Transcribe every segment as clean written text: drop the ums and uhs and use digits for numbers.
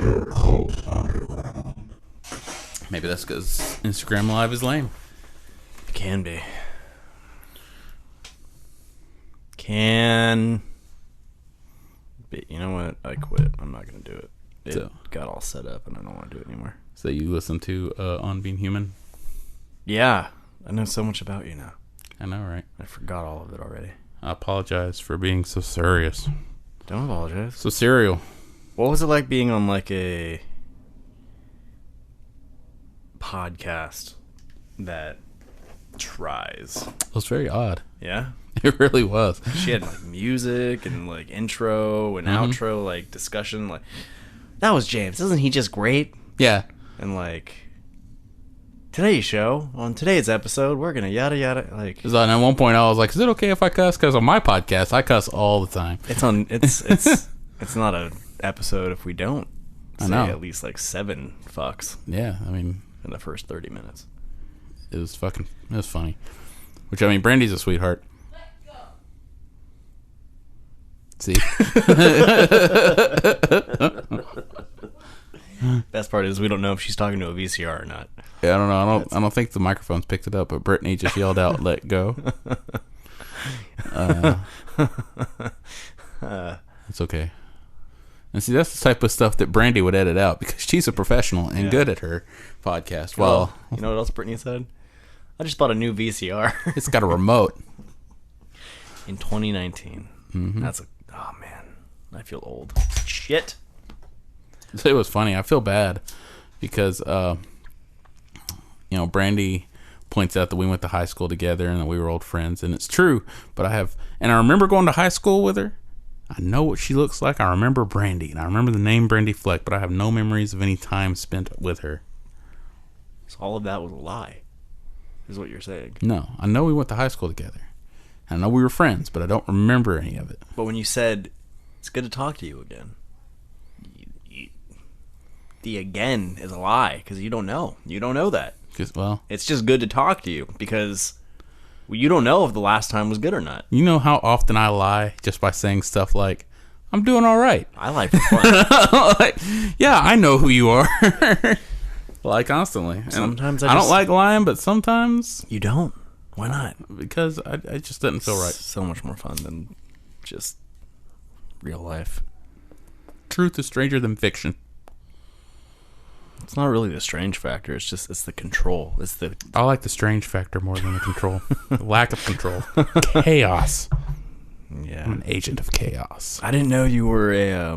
your cult underground. Maybe that's because Instagram Live is lame. It can be. But you know what? I quit. I'm not going to do it. It got all set up, and I don't want to do it anymore. So you listen to On Being Human? Yeah. I know so much about you now. I know, right? I forgot all of it already. I apologize for being so serious. Don't apologize. So serial. What was it like being on like a podcast that tries? It was very odd. Yeah? It really was. She had like music and like intro and outro, like discussion. Like, that was James. Isn't he just great? Yeah. And like, today's show, on today's episode, we're going to yada yada. Like, And at one point I was like, is it okay if I cuss? Because on my podcast, I cuss all the time. it's not an episode if we don't say at least like 7 fucks. Yeah, I mean, in the first 30 minutes. It was funny. Which, I mean, Brandy's a sweetheart. See? Best part is we don't know if she's talking to a VCR or not. Yeah, I don't know. I don't think the microphones picked it up, but Brittany just yelled out, "Let go." It's okay. And see, that's the type of stuff that Brandy would edit out because she's a professional and good at her podcast. Well, you know what else Brittany said? I just bought a new VCR. It's got a remote. In 2019. Mm-hmm. Oh man, I feel old. Shit. It was funny. I feel bad because, Brandy points out that we went to high school together and that we were old friends, and it's true. But I remember going to high school with her. I know what she looks like. I remember Brandy, and I remember the name Brandy Fleck, but I have no memories of any time spent with her. So all of that was a lie, is what you're saying. No, I know we went to high school together. I know we were friends, but I don't remember any of it. But when you said, it's good to talk to you again, the again is a lie, because you don't know. You don't know that. It's just good to talk to you, because you don't know if the last time was good or not. You know how often I lie just by saying stuff like, I'm doing all right. I lie for fun. Like, yeah, I know who you are. Lie constantly. And sometimes I don't like lying, but sometimes... You don't? Why not? Because it just doesn't feel right. So much more fun than just real life. Truth is stranger than fiction. It's not really the strange factor. It's the control. I like the strange factor more than the control. The lack of control. Chaos. Yeah. I'm an agent of chaos. I didn't know you were a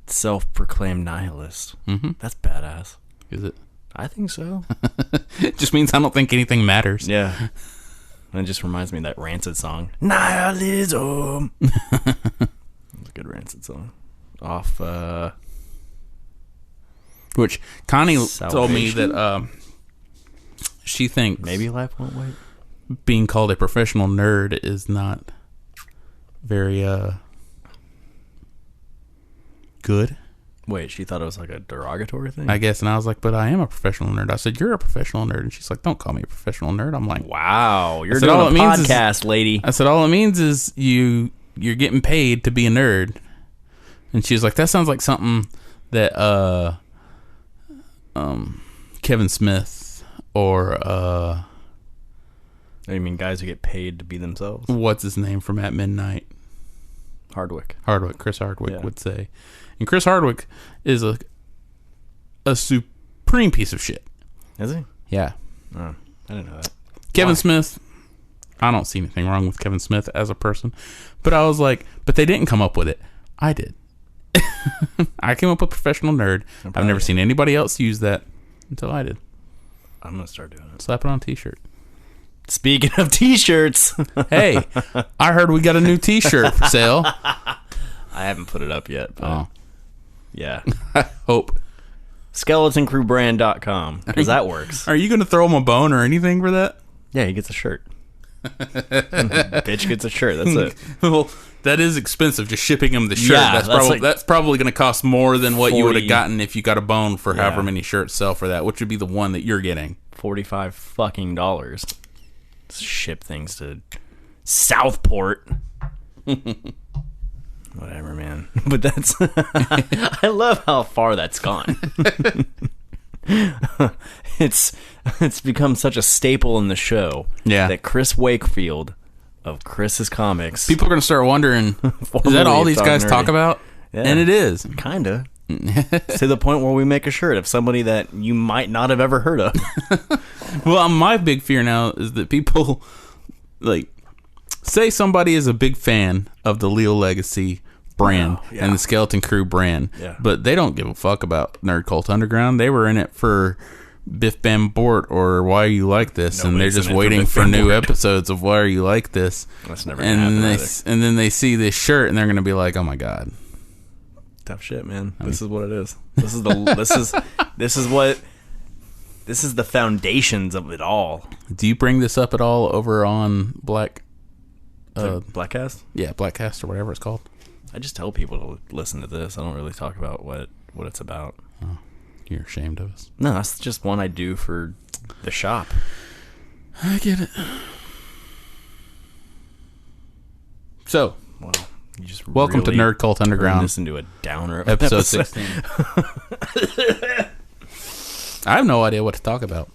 self-proclaimed nihilist. Mm-hmm. That's badass. Is it? I think so. It just means I don't think anything matters. Yeah. And it just reminds me of that Rancid song. Nihilism. It's a good Rancid song. Off, Which Connie told me Salvation? that she thinks Maybe Life Won't Wait. being called a professional nerd is not very good. Wait, she thought it was like a derogatory thing? I guess. And I was like, but I am a professional nerd. I said, you're a professional nerd. And she's like, don't call me a professional nerd. I'm like, wow, you're said, doing all a it means is- podcast, lady. I said, all it means is you're getting paid to be a nerd. And she was like, that sounds like something that Kevin Smith or You mean guys who get paid to be themselves? what's his name from At Midnight? Hardwick. Chris Hardwick Yeah. would say. And Chris Hardwick is a supreme piece of shit. Is he? Yeah. Oh, I didn't know that. Kevin Why? Smith, I don't see anything wrong with Kevin Smith as a person. But I was like, but they didn't come up with it. I did. I came up with professional nerd. I've never seen anybody else use that until I did. I'm going to start doing it. Slap it on a t-shirt. Speaking of t-shirts. Hey, I heard we got a new t-shirt for sale. I haven't put it up yet, but yeah. I hope. SkeletonCrewBrand.com, because that works. Are you going to throw him a bone or anything for that? Yeah, he gets a shirt. Bitch gets a shirt. That's it. Well, that is expensive, just shipping him the shirt. Yeah, that's probably going to cost more than what you would 40. have gotten if you got a bone for however many shirts sell for that, which would be the one that you're getting. $45 fucking dollars. Ship things to Southport. Whatever, man. But that's... I love how far that's gone. It's become such a staple in the show that Chris Wakefield of Chris's Comics... People are going to start wondering, is that all these guys talk about? Yeah. And it is. Kinda. To the point where we make a shirt of somebody that you might not have ever heard of. Well, my big fear now is that people, like, say somebody is a big fan of the Leal Legacy brand and the Skeleton Crew brand, but they don't give a fuck about Nerd Cult Underground. They were in it for Biff Bam Bort or Why Are You Like This, and they're just waiting for new episodes of Why Are You Like This. That's never gonna happen. And then they see this shirt and they're going to be like, oh my god. Tough shit, man. This is what it is. This is the foundations of it all. Do you bring this up at all over on Blackcast? Yeah, Blackcast or whatever it's called. I just tell people to listen to this. I don't really talk about what it's about. Oh, you're ashamed of us. No, that's just one I do for the shop. I get it. So, well, you just welcome to Nerd Cult Underground. Listen to a downer of episode 16. I have no idea what to talk about.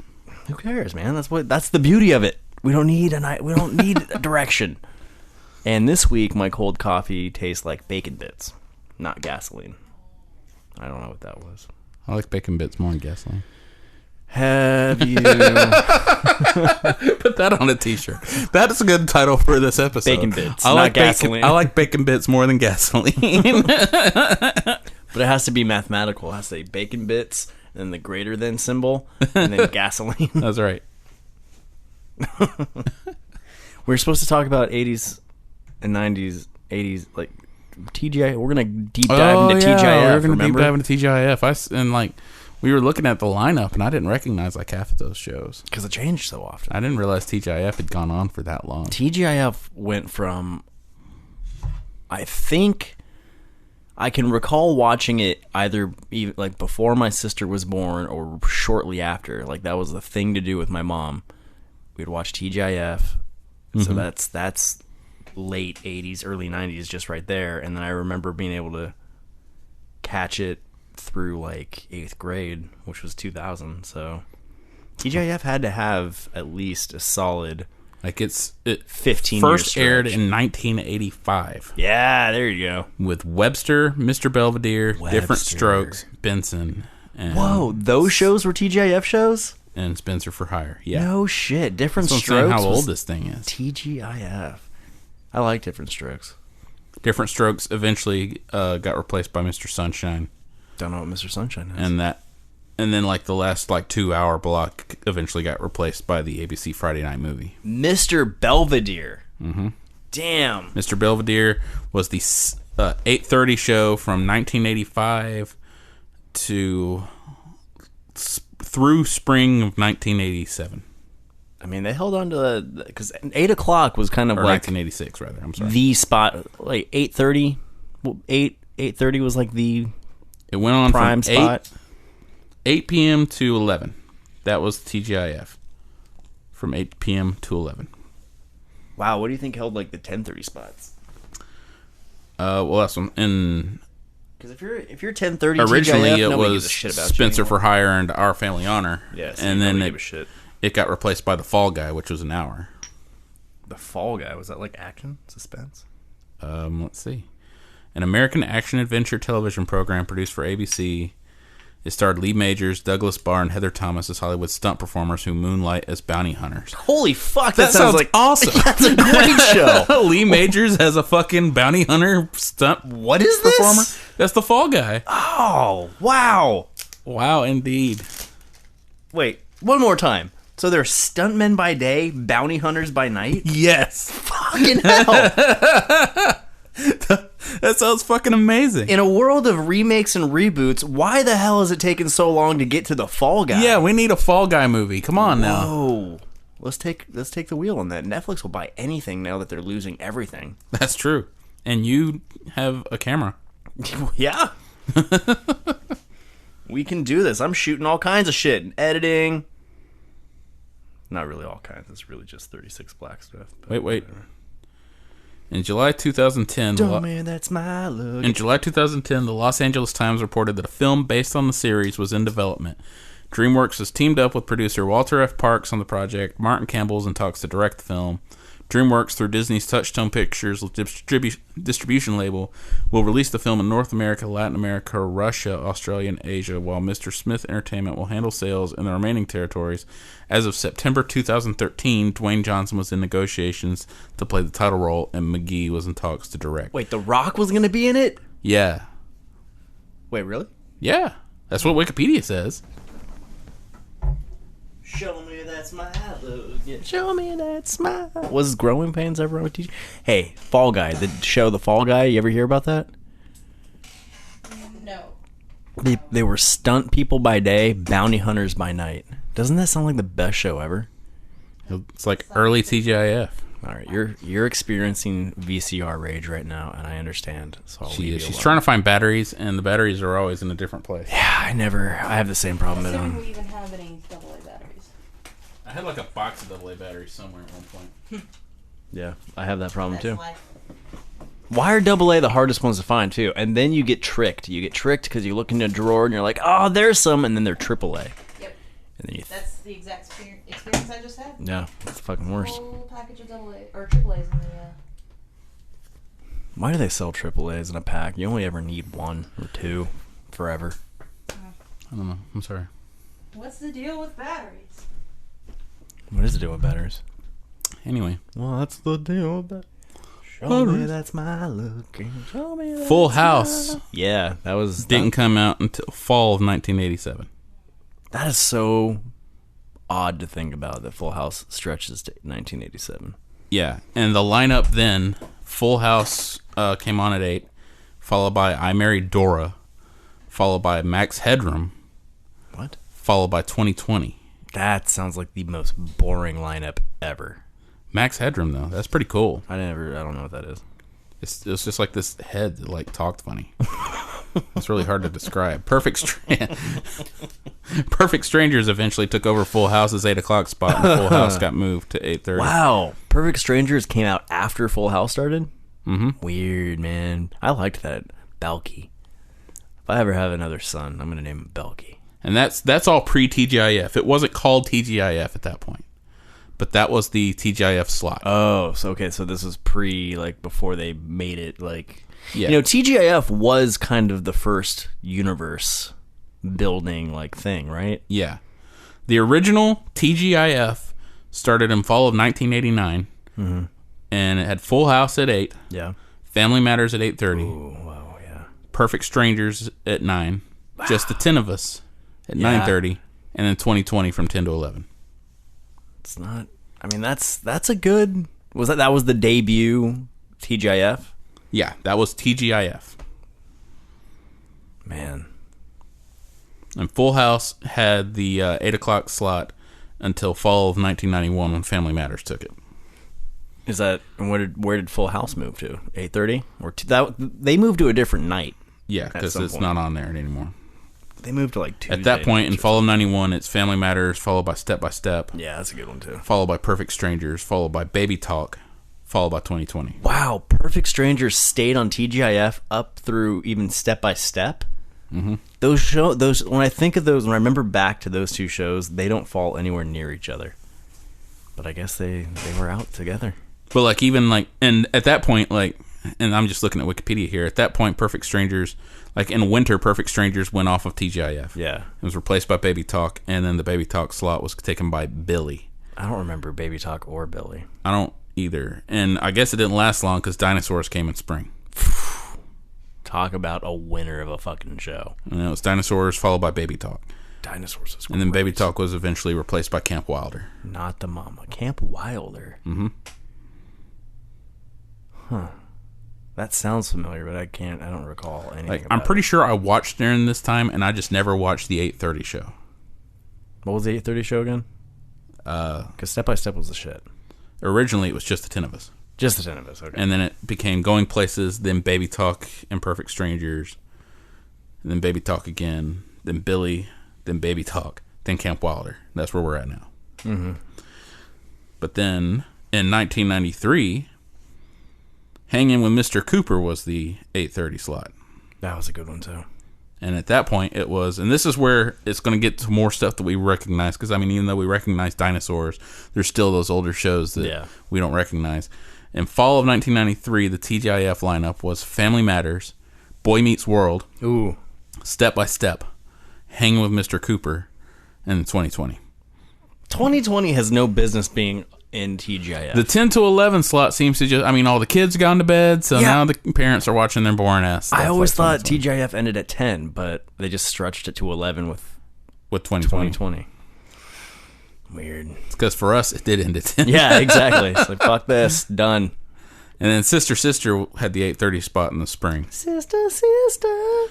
Who cares, man? That's the beauty of it. We don't need a direction. And this week, my cold coffee tastes like bacon bits, not gasoline. I don't know what that was. I like bacon bits more than gasoline. Have you... Put that on a t-shirt. That's a good title for this episode. Bacon bits, not gasoline. I like bacon bits more than gasoline. But it has to be mathematical. It has to say bacon bits, and then the greater than symbol, and then gasoline. That's right. We're supposed to talk about 80s and 90s, 80s, like TGI. We're gonna deep dive into TGIF. We're gonna deep dive into TGIF. We were looking at the lineup, and I didn't recognize like half of those shows because it changed so often. I didn't realize TGIF had gone on for that long. TGIF went from, I think, I can recall watching it either like before my sister was born or shortly after. Like that was the thing to do with my mom. We'd watch TGIF. Mm-hmm. So that's late 80s, early 90s, just right there. And then I remember being able to catch it through like 8th grade, which was 2000. So TGIF had to have at least a solid, like it 15 first years aired in 1985. Yeah, there you go. With Webster, Mr. Belvedere, Different Strokes, Benson. And whoa, those shows were TGIF shows? And Spencer for Hire. Yeah. No shit. Different Strokes. How old this thing is. TGIF. I like Different Strokes. Different Strokes eventually got replaced by Mr. Sunshine. Don't know what Mr. Sunshine is. And then like the last like 2 hour block eventually got replaced by the ABC Friday Night Movie. Mr. Belvedere. Mm-hmm. Damn. Mr. Belvedere was the 8:30 show from 1985 to through spring of 1987. I mean, they held on to because 8 o'clock was kind of or like 1986 rather. I'm sorry. The spot, like 8:30. 8:30 was like the it went on prime from spot. 8 p.m. to 11. That was TGIF. From 8 p.m. to 11. Wow, what do you think held like the 10:30 spots? Well, that's one. And because if you're 10:30, originally TGIF, it was Spencer for Hire and Our Family Honor. Yes, and then it got replaced by The Fall Guy, which was an hour. The Fall Guy, was that like action suspense? Let's see. An American action-adventure television program produced for ABC. It starred Lee Majors, Douglas Barr, and Heather Thomas as Hollywood stunt performers who moonlight as bounty hunters. Holy fuck, that sounds like awesome. That's a great show. Lee Majors as a fucking bounty hunter stunt what is performer. This? That's The Fall Guy. Oh, wow. Wow, indeed. Wait, one more time. So they're stuntmen by day, bounty hunters by night? Yes. Fucking hell. That sounds fucking amazing. In a world of remakes and reboots, why the hell has it taken so long to get to the Fall Guy? Yeah, we need a Fall Guy movie. Come on now. Whoa. Let's take the wheel on that. Netflix will buy anything now that they're losing everything. That's true. And you have a camera. Yeah. We can do this. I'm shooting all kinds of shit and editing. Not really all kinds. It's really just 36 black stuff. Wait. In July 2010, that's my look. In July 2010, the Los Angeles Times reported that a film based on the series was in development. DreamWorks has teamed up with producer Walter F. Parks on the project. Martin Campbell's in talks to direct the film. DreamWorks, through Disney's Touchstone Pictures distribution label, will release the film in North America, Latin America, Russia, Australia, and Asia, while Mr. Smith Entertainment will handle sales in the remaining territories. As of September 2013, Dwayne Johnson was in negotiations to play the title role, and McGee was in talks to direct. Wait, The Rock was going to be in it? Yeah. Wait, really? Yeah. That's what Wikipedia says. Show me that smile. Show me that smile. Was Growing Pains ever on TV? Hey, Fall Guy. The show The Fall Guy. You ever hear about that? No. They were stunt people by day, bounty hunters by night. Doesn't that sound like the best show ever? It's like early TGIF. All right, you're experiencing VCR rage right now, and I understand. So She's trying to find batteries, and the batteries are always in a different place. Yeah, I have the same problem at Assuming home. we even have any AA batteries. I had like a box of AA batteries somewhere at one point. Yeah, I have that problem That's too. life. Why are AA the hardest ones to find too? And then you get tricked. You get tricked because you look in a drawer and you're like, oh, there's some, and then they're AAA. Yep. And then you. That's the exact experience I just had. Yeah, it's fucking worse. Whole package of AA or AAA's in the. Why do they sell AAAs in a pack? You only ever need one or two forever. I don't know. I'm sorry. What's the deal with batteries? What is the deal with batteries? Anyway. Well, that's the deal with that. Show me that's my look. Show me that's Full House Yeah, that was... didn't come out until fall of 1987. That is so odd to think about, that Full House stretches to 1987. Yeah, and the lineup then, Full House came on at 8, followed by I Married Dora, followed by Max Headroom, What? followed by 2020. That sounds like the most boring lineup ever. Max Headroom, though, that's pretty cool. I don't know what that is. It's just like this head that like talked funny. It's really hard to describe. Perfect Strangers eventually took over Full House's 8 o'clock spot, and Full House got moved to 8:30. Wow. Perfect Strangers came out after Full House started? Mm-hmm. Weird, man. I liked that. Belky. If I ever have another son, I'm going to name him Belky. And that's all pre-TGIF. It wasn't called TGIF at that point. But that was the TGIF slot. Oh, so this was before they made it, Yeah. TGIF was kind of the first universe building, thing, right? Yeah. The original TGIF started in fall of 1989, and it had Full House at 8, Yeah. Family Matters at 8:30, Oh, wow, yeah. Perfect Strangers at 9, Just the 10 of Us at Yeah. 9:30, and then 2020 from 10 to 11. It's not, that's a good, that was the debut TGIF? Yeah, that was TGIF. Man. And Full House had the 8 o'clock slot until fall of 1991 when Family Matters took it. Is that, where did Full House move to? 8:30? Or they moved to a different night. Yeah, because it's not on there anymore. They moved to Tuesday. At that point, in fall of 91, it's Family Matters, followed by Step by Step, Yeah, that's a good one too. followed by Perfect Strangers, followed by Baby Talk, followed by 2020. Wow, Perfect Strangers stayed on TGIF up through even Step by Step. Mm-hmm. Those when I think of those, when I remember back to those two shows, they don't fall anywhere near each other. But I guess they were out together. But and at that point, and I'm just looking at Wikipedia here. At that point, Perfect Strangers, in winter, Perfect Strangers went off of TGIF. Yeah, It was replaced by Baby Talk, and then the Baby Talk slot was taken by Billy. I don't remember Baby Talk or Billy. I don't either. And I guess it didn't last long because Dinosaurs came in spring. Talk about a winner of a fucking show. And it was Dinosaurs followed by Baby Talk. Dinosaurs is great. And then Baby Talk was eventually replaced by Camp Wilder. Not the mama. Camp Wilder. Mm-hmm. Huh. That sounds familiar, but I don't recall anything about I'm pretty it. sure I watched during this time, and I just never watched the 8:30 show. What was the 8:30 show again? Because Step by Step was the shit. Originally, it was just the 10 of Us. Just the 10 of Us, okay. And then it became Going Places, then Baby Talk and Perfect Strangers, and then Baby Talk again, then Billy, then Baby Talk, then Camp Wilder. That's where we're at now. Mm-hmm. But then, in 1993, Hanging with Mr. Cooper was the 8:30 slot. That was a good one, too. And at that point, it was, and this is where it's going to get to more stuff that we recognize. Because, I mean, even though we recognize dinosaurs, there's still those older shows that we don't recognize. In fall of 1993, the TGIF lineup was Family Matters, Boy Meets World, Ooh, Step by Step, Hanging with Mr. Cooper, and 2020. 2020 has no business being in TGIF. The 10 to 11 slot seems to just, I mean, all the kids gone to bed, so now the parents are watching their boring ass stuff. I always like thought TGIF ended at 10, but they just stretched it to 11 with 2020. Weird. It's because for us, it did end at 10. Yeah, exactly. It's like, fuck this, done. And then Sister had the 8:30 spot in the spring. Sister, sister.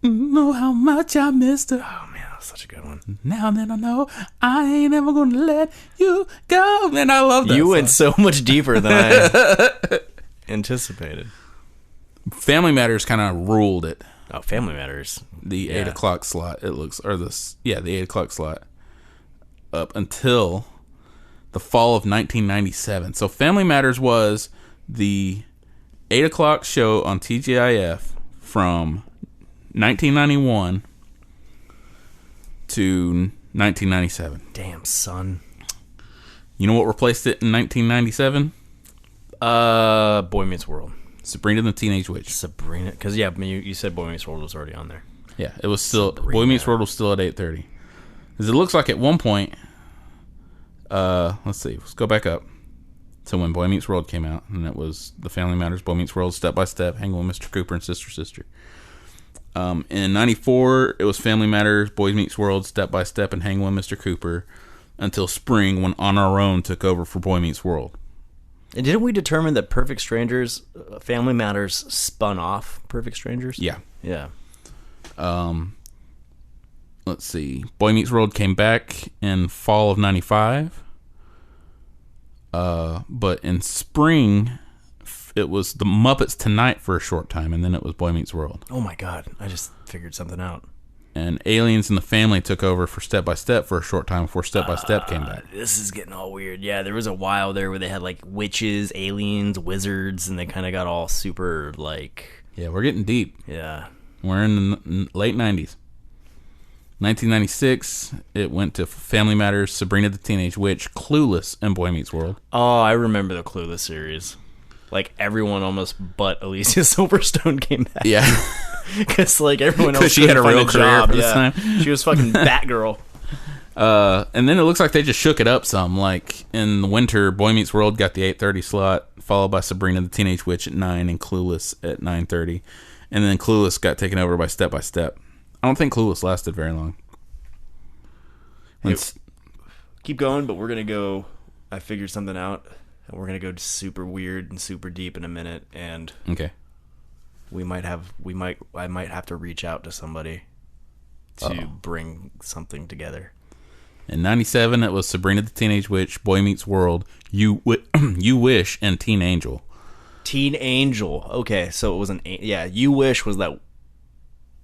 Know how much I missed her. Oh, man, that was such a good one. Now that I know I ain't ever gonna let you go. Man, I love that You song. went so much deeper than I anticipated. Family Matters kind of ruled it. Oh, Family Matters. The 8 o'clock slot, it looks, or the 8 o'clock slot up until the fall of 1997. So Family Matters was the 8 o'clock show on TGIF from 1991 to 1997. Damn, son. You know what replaced it in 1997? Boy Meets World. Sabrina the Teenage Witch. Sabrina. Because, yeah, I mean, you said Boy Meets World was already on there. Yeah, it was still, Sabrina. Boy Meets World was still at 8:30. Because it looks like at one point, let's see, let's go back up to when Boy Meets World came out, and it was the Family Matters, Boy Meets World, Step by Step, Hanging with Mr. Cooper, and Sister, Sister. In 94, it was Family Matters, Boy Meets World, Step by Step, and Hanging with Mr. Cooper, until spring when On Our Own took over for Boy Meets World. And didn't we determine that Perfect Strangers, Family Matters spun off Perfect Strangers? Yeah. Yeah. Let's see. Boy Meets World came back in fall of 95. But in spring, it was the Muppets Tonight for a short time, and then it was Boy Meets World. Oh, my God. I just figured something out. And Aliens in the Family took over for Step by Step for a short time before Step by Step came back. This is getting all weird. Yeah, there was a while there where they had, like, witches, aliens, wizards, and they kind of got all super, like... Yeah, we're getting deep. Yeah. We're in the late 90s. 1996, it went to Family Matters, Sabrina the Teenage Witch, Clueless, and Boy Meets World. Oh, I remember the Clueless series. Like, everyone almost but Alicia Silverstone came back. Yeah. Because, like, everyone else Because she had a couldn't real find career job. for this time. She was fucking Batgirl. And then it looks like they just shook it up some. Like, in the winter, Boy Meets World got the 8:30 slot, followed by Sabrina the Teenage Witch at 9 and Clueless at 9:30. And then Clueless got taken over by Step by Step. I don't think Clueless lasted very long. Hey, keep going, but we're going to go... I figured something out. And we're going to go super weird and super deep in a minute. And Okay. I might have to reach out to somebody to bring something together. In 97, it was Sabrina the Teenage Witch, Boy Meets World, You Wish, and Teen Angel. Teen Angel. Okay, so it was You Wish was that...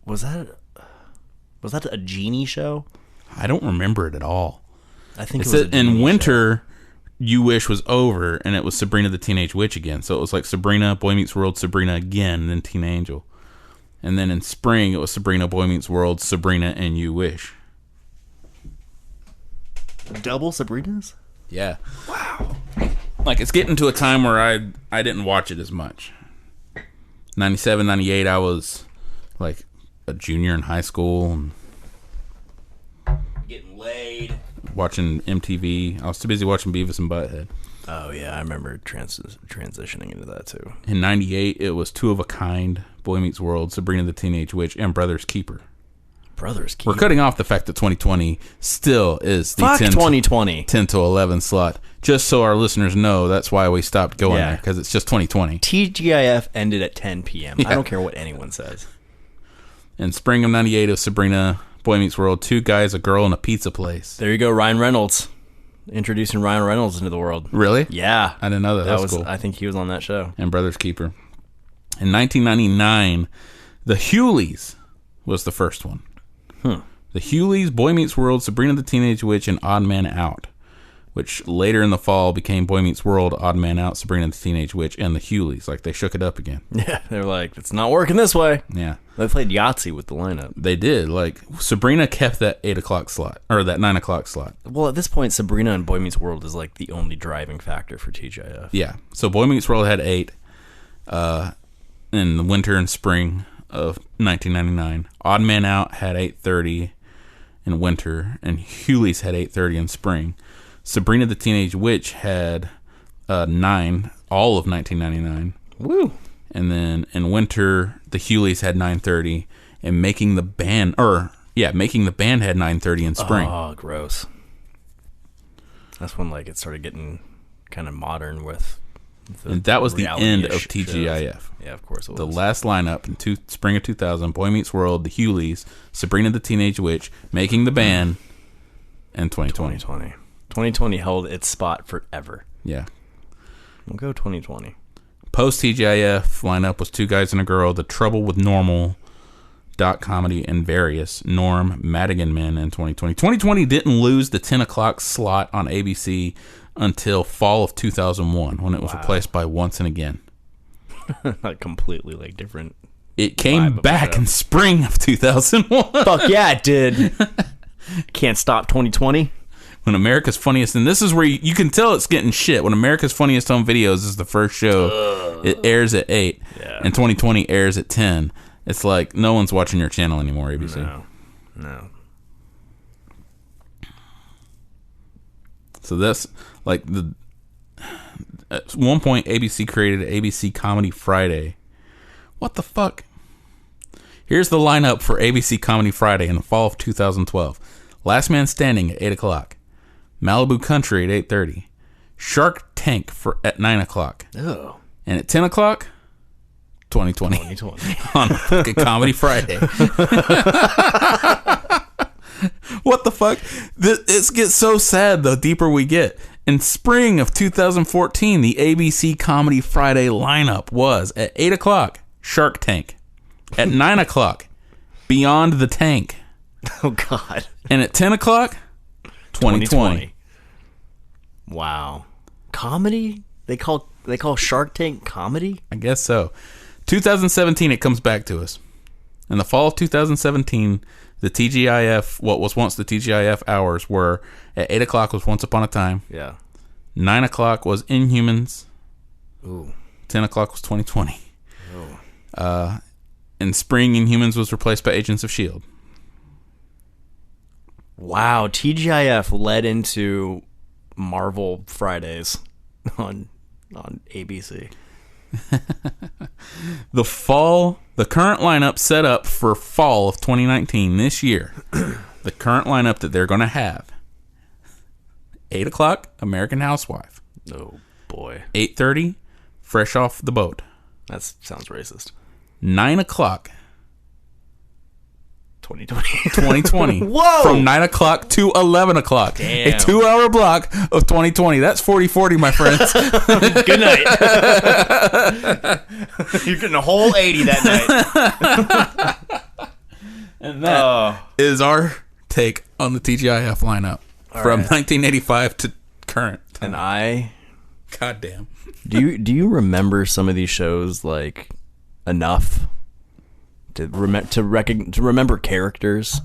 Was that a genie show? I don't remember it at all. I think It it was said in winter, You Wish was over, and it was Sabrina the Teenage Witch again. So it was like Sabrina, Boy Meets World, Sabrina again, and then Teen Angel. And then in spring, it was Sabrina, Boy Meets World, Sabrina, and You Wish. Double Sabrinas? Yeah. Wow. Like, it's getting to a time where I didn't watch it as much. 97, 98, I was like a junior in high school and Getting laid. watching MTV. I was too busy watching Beavis and Butthead. Oh, yeah, I remember transitioning into that, too. In 98, it was Two of a Kind, Boy Meets World, Sabrina the Teenage Witch, and Brothers Keeper. Brothers Keeper. We're cutting off the fact that 2020 still is the Fuck 10 to 11 slot. Just so our listeners know, that's why we stopped going there, because it's just 2020. TGIF ended at 10 p.m. Yeah. I don't care what anyone says. In spring of 98, it was Sabrina, Boy Meets World, Two Guys, a Girl, and a Pizza Place. There you go, Ryan Reynolds. Introducing Ryan Reynolds into the world. Really? Yeah. I didn't know that. That was cool. I think he was on that show. And Brothers Keeper. In 1999, The Huleys was the first one. The Huleys, Boy Meets World, Sabrina the Teenage Witch, and Odd Man Out. which later in the fall became Boy Meets World, Odd Man Out, Sabrina the Teenage Witch, and the Huleys. Like, they shook it up again. Yeah, they're like, it's not working this way. Yeah. They played Yahtzee with the lineup. They did. Like, Sabrina kept that 8 o'clock slot, or that 9 o'clock slot. Well, at this point, Sabrina and Boy Meets World is like the only driving factor for TGIF. Yeah. So Boy Meets World had 8 in the winter and spring of 1999. Odd Man Out had 8:30 in winter, and Huleys had 8:30 in spring. Sabrina the Teenage Witch had 9 all of 1999. Woo! And then in winter, the Huleys had 9:30, and Making the Band had 9:30 in spring. Oh, gross. That's when like it started getting kind of modern with. And that was the end of reality-ish TGIF. shows. Yeah, of course it was. The last lineup in spring of 2000: Boy Meets World, the Huleys, Sabrina the Teenage Witch, Making the Band, and 2020. 2020 held its spot forever. Yeah. We'll go 2020. Post TGIF lineup was Two Guys and a Girl, The Trouble with Normal, Dot Comedy, and Various, Norm, Madigan Men, and 2020. 2020 didn't lose the 10 o'clock slot on ABC until fall of 2001, when it was replaced by Once and Again. Not completely like different. It came back in spring of 2001. Fuck yeah, it did. Can't stop 2020. When America's Funniest, and this is where you can tell it's getting shit. When America's Funniest Home Videos is the first show, it airs at 8, and 2020 airs at 10. It's like no one's watching your channel anymore, ABC. No. So that's like at one point ABC created ABC Comedy Friday. What the fuck? Here's the lineup for ABC Comedy Friday in the fall of 2012. Last Man Standing at 8 o'clock. Malibu Country at 8:30. Shark Tank at 9 o'clock. Oh. And at 10 o'clock, 2020. On fucking Comedy Friday. What the fuck? It gets so sad the deeper we get. In spring of 2014, the ABC Comedy Friday lineup was at 8 o'clock, Shark Tank. At 9 o'clock, Beyond the Tank. Oh, God. And at 10 o'clock, 2020. Wow. Comedy? They call Shark Tank comedy? I guess so. 2017, it comes back to us. In the fall of 2017, the TGIF, what was once the TGIF hours, were at 8 o'clock was Once Upon a Time. Yeah. 9 o'clock was Inhumans. Ooh. 10 o'clock was 2020. Oh. In spring, Inhumans was replaced by Agents of S.H.I.E.L.D. Wow. TGIF led into Marvel Fridays on ABC. The current lineup set up for fall of 2019 this year. The current lineup that they're going to have: 8 o'clock, American Housewife. Oh boy. 8:30, Fresh Off the Boat. That sounds racist. 9 o'clock, 2020. Whoa! From 9 o'clock to 11 o'clock. Damn. A 2-hour block of 2020. That's 40-40, my friends. Good night. You're getting a whole 80 that night. And that is our take on the TGIF lineup from 1985 to current time. And Goddamn. do you remember some of these shows like enough to remember characters?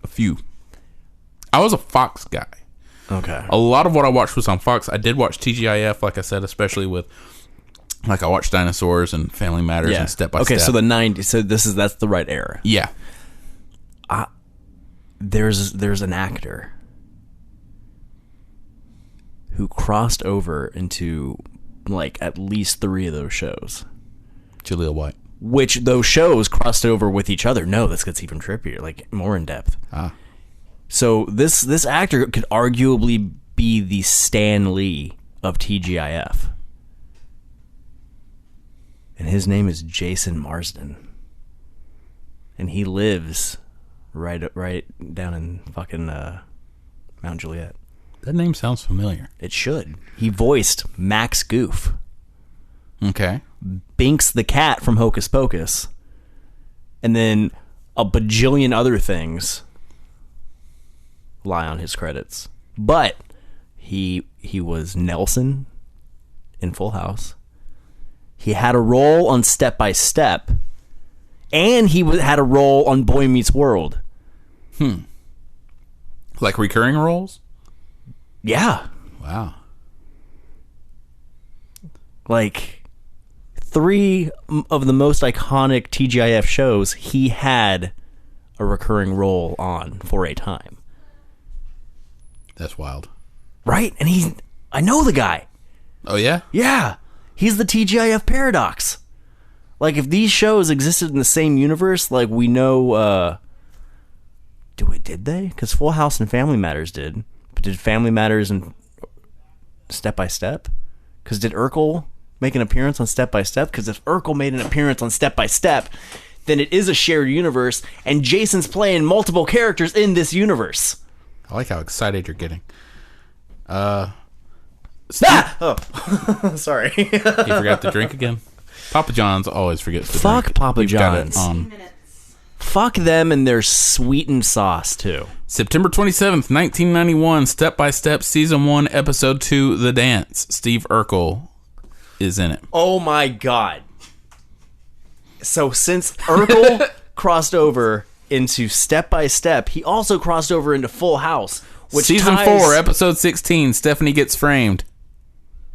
A few. I was a Fox guy. Okay. A lot of what I watched was on Fox. I did watch TGIF, like I said, especially with, like, I watched Dinosaurs and Family Matters and Step by Step. Okay, so the 90s. So that's the right era. Yeah. There's an actor who crossed over into like at least 3 of those shows. Jaleel White. Which those shows crossed over with each other. No, this gets even trippier, like more in depth. So this actor could arguably be the Stan Lee of TGIF. And his name is Jason Marsden. And he lives right down in fucking Mount Juliet. That name sounds familiar. It should. He voiced Max Goof. Okay. Binks the cat from Hocus Pocus. And then a bajillion other things. lie on his credits. But he was Nelson in Full House. He had a role on Step by Step, and he had a role on Boy Meets World. Like recurring roles? Yeah. Wow. Like 3 of the most iconic TGIF shows, he had a recurring role on for a time. That's wild. Right? And I know the guy. Oh, yeah? Yeah. He's the TGIF paradox. Like, if these shows existed in the same universe, like, we know, did they? Because Full House and Family Matters did. But did Family Matters and Step by Step? Because did Urkel make an appearance on Step by Step? Because if Urkel made an appearance on Step by Step, then it is a shared universe, and Jason's playing multiple characters in this universe. I like how excited you're getting. Sorry. You forgot to drink again? Papa John's always forgets to Fuck drink. Papa We've got it John's. on Minutes. Fuck them and their sweetened sauce, too. September 27th, 1991, Step by Step, Season 1, Episode 2, The Dance. Steve Urkel is in it. Oh my god. So since Urkel crossed over into Step by Step, he also crossed over into Full House. Which Season ties... 4, Episode 16, Stephanie Gets Framed.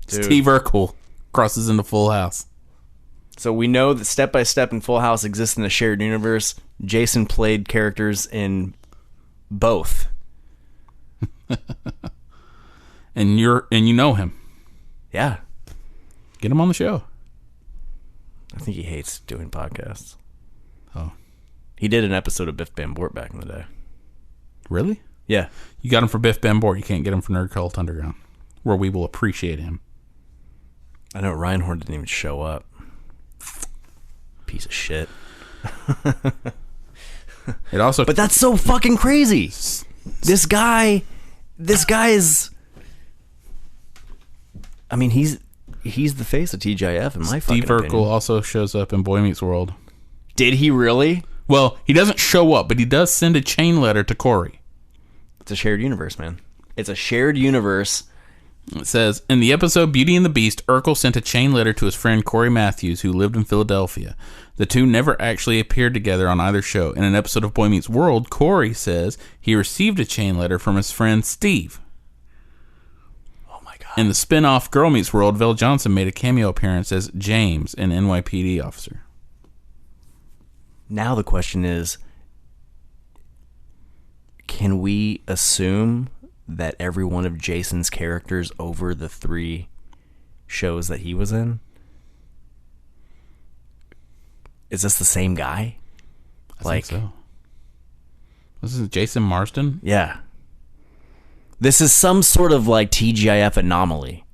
Dude. Steve Urkel crosses into Full House. So we know that Step by Step and Full House exist in a shared universe. Jason played characters in both. And you know him. Yeah. Get him on the show. I think he hates doing podcasts. Oh. He did an episode of Biff Bam Bort back in the day. Really? Yeah. You got him for Biff Bam Bort. You can't get him for Nerd Cult Underground, where we will appreciate him. I know Reinhold didn't even show up. Piece of shit. It also, But that's so fucking crazy. This guy is... I mean, he's the face of TGIF in my fucking Steve Urkel opinion. also shows up in Boy Meets World. Did he really? Well, he doesn't show up, but he does send a chain letter to Corey. It's a shared universe, man. It's a shared universe. It says, in the episode Beauty and the Beast, Urkel sent a chain letter to his friend Corey Matthews, who lived in Philadelphia. The two never actually appeared together on either show. In an episode of Boy Meets World, Corey says he received a chain letter from his friend Steve. Oh my god. In the spin-off Girl Meets World, Vel Johnson made a cameo appearance as James, an NYPD officer. Now the question is, can we assume that every one of Jason's characters over the 3 shows that he was in, is this the same guy? I think so. This is Jason Marsden? Yeah. This is some sort of like TGIF anomaly.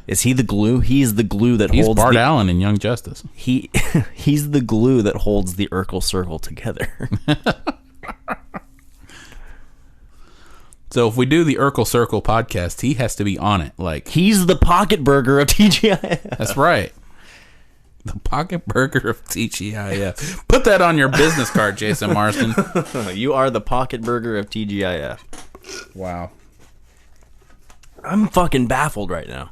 Is he the glue? He's the glue that He's holds Bart the... Allen in Young Justice. He's the glue that holds the Urkel circle together. So if we do the Urkel Circle podcast, he has to be on it. Like, He's the pocket burger of TGIF. that's right. The pocket burger of TGIF. Put that on your business card, Jason Marsden. You are the pocket burger of TGIF. Wow. I'm fucking baffled right now.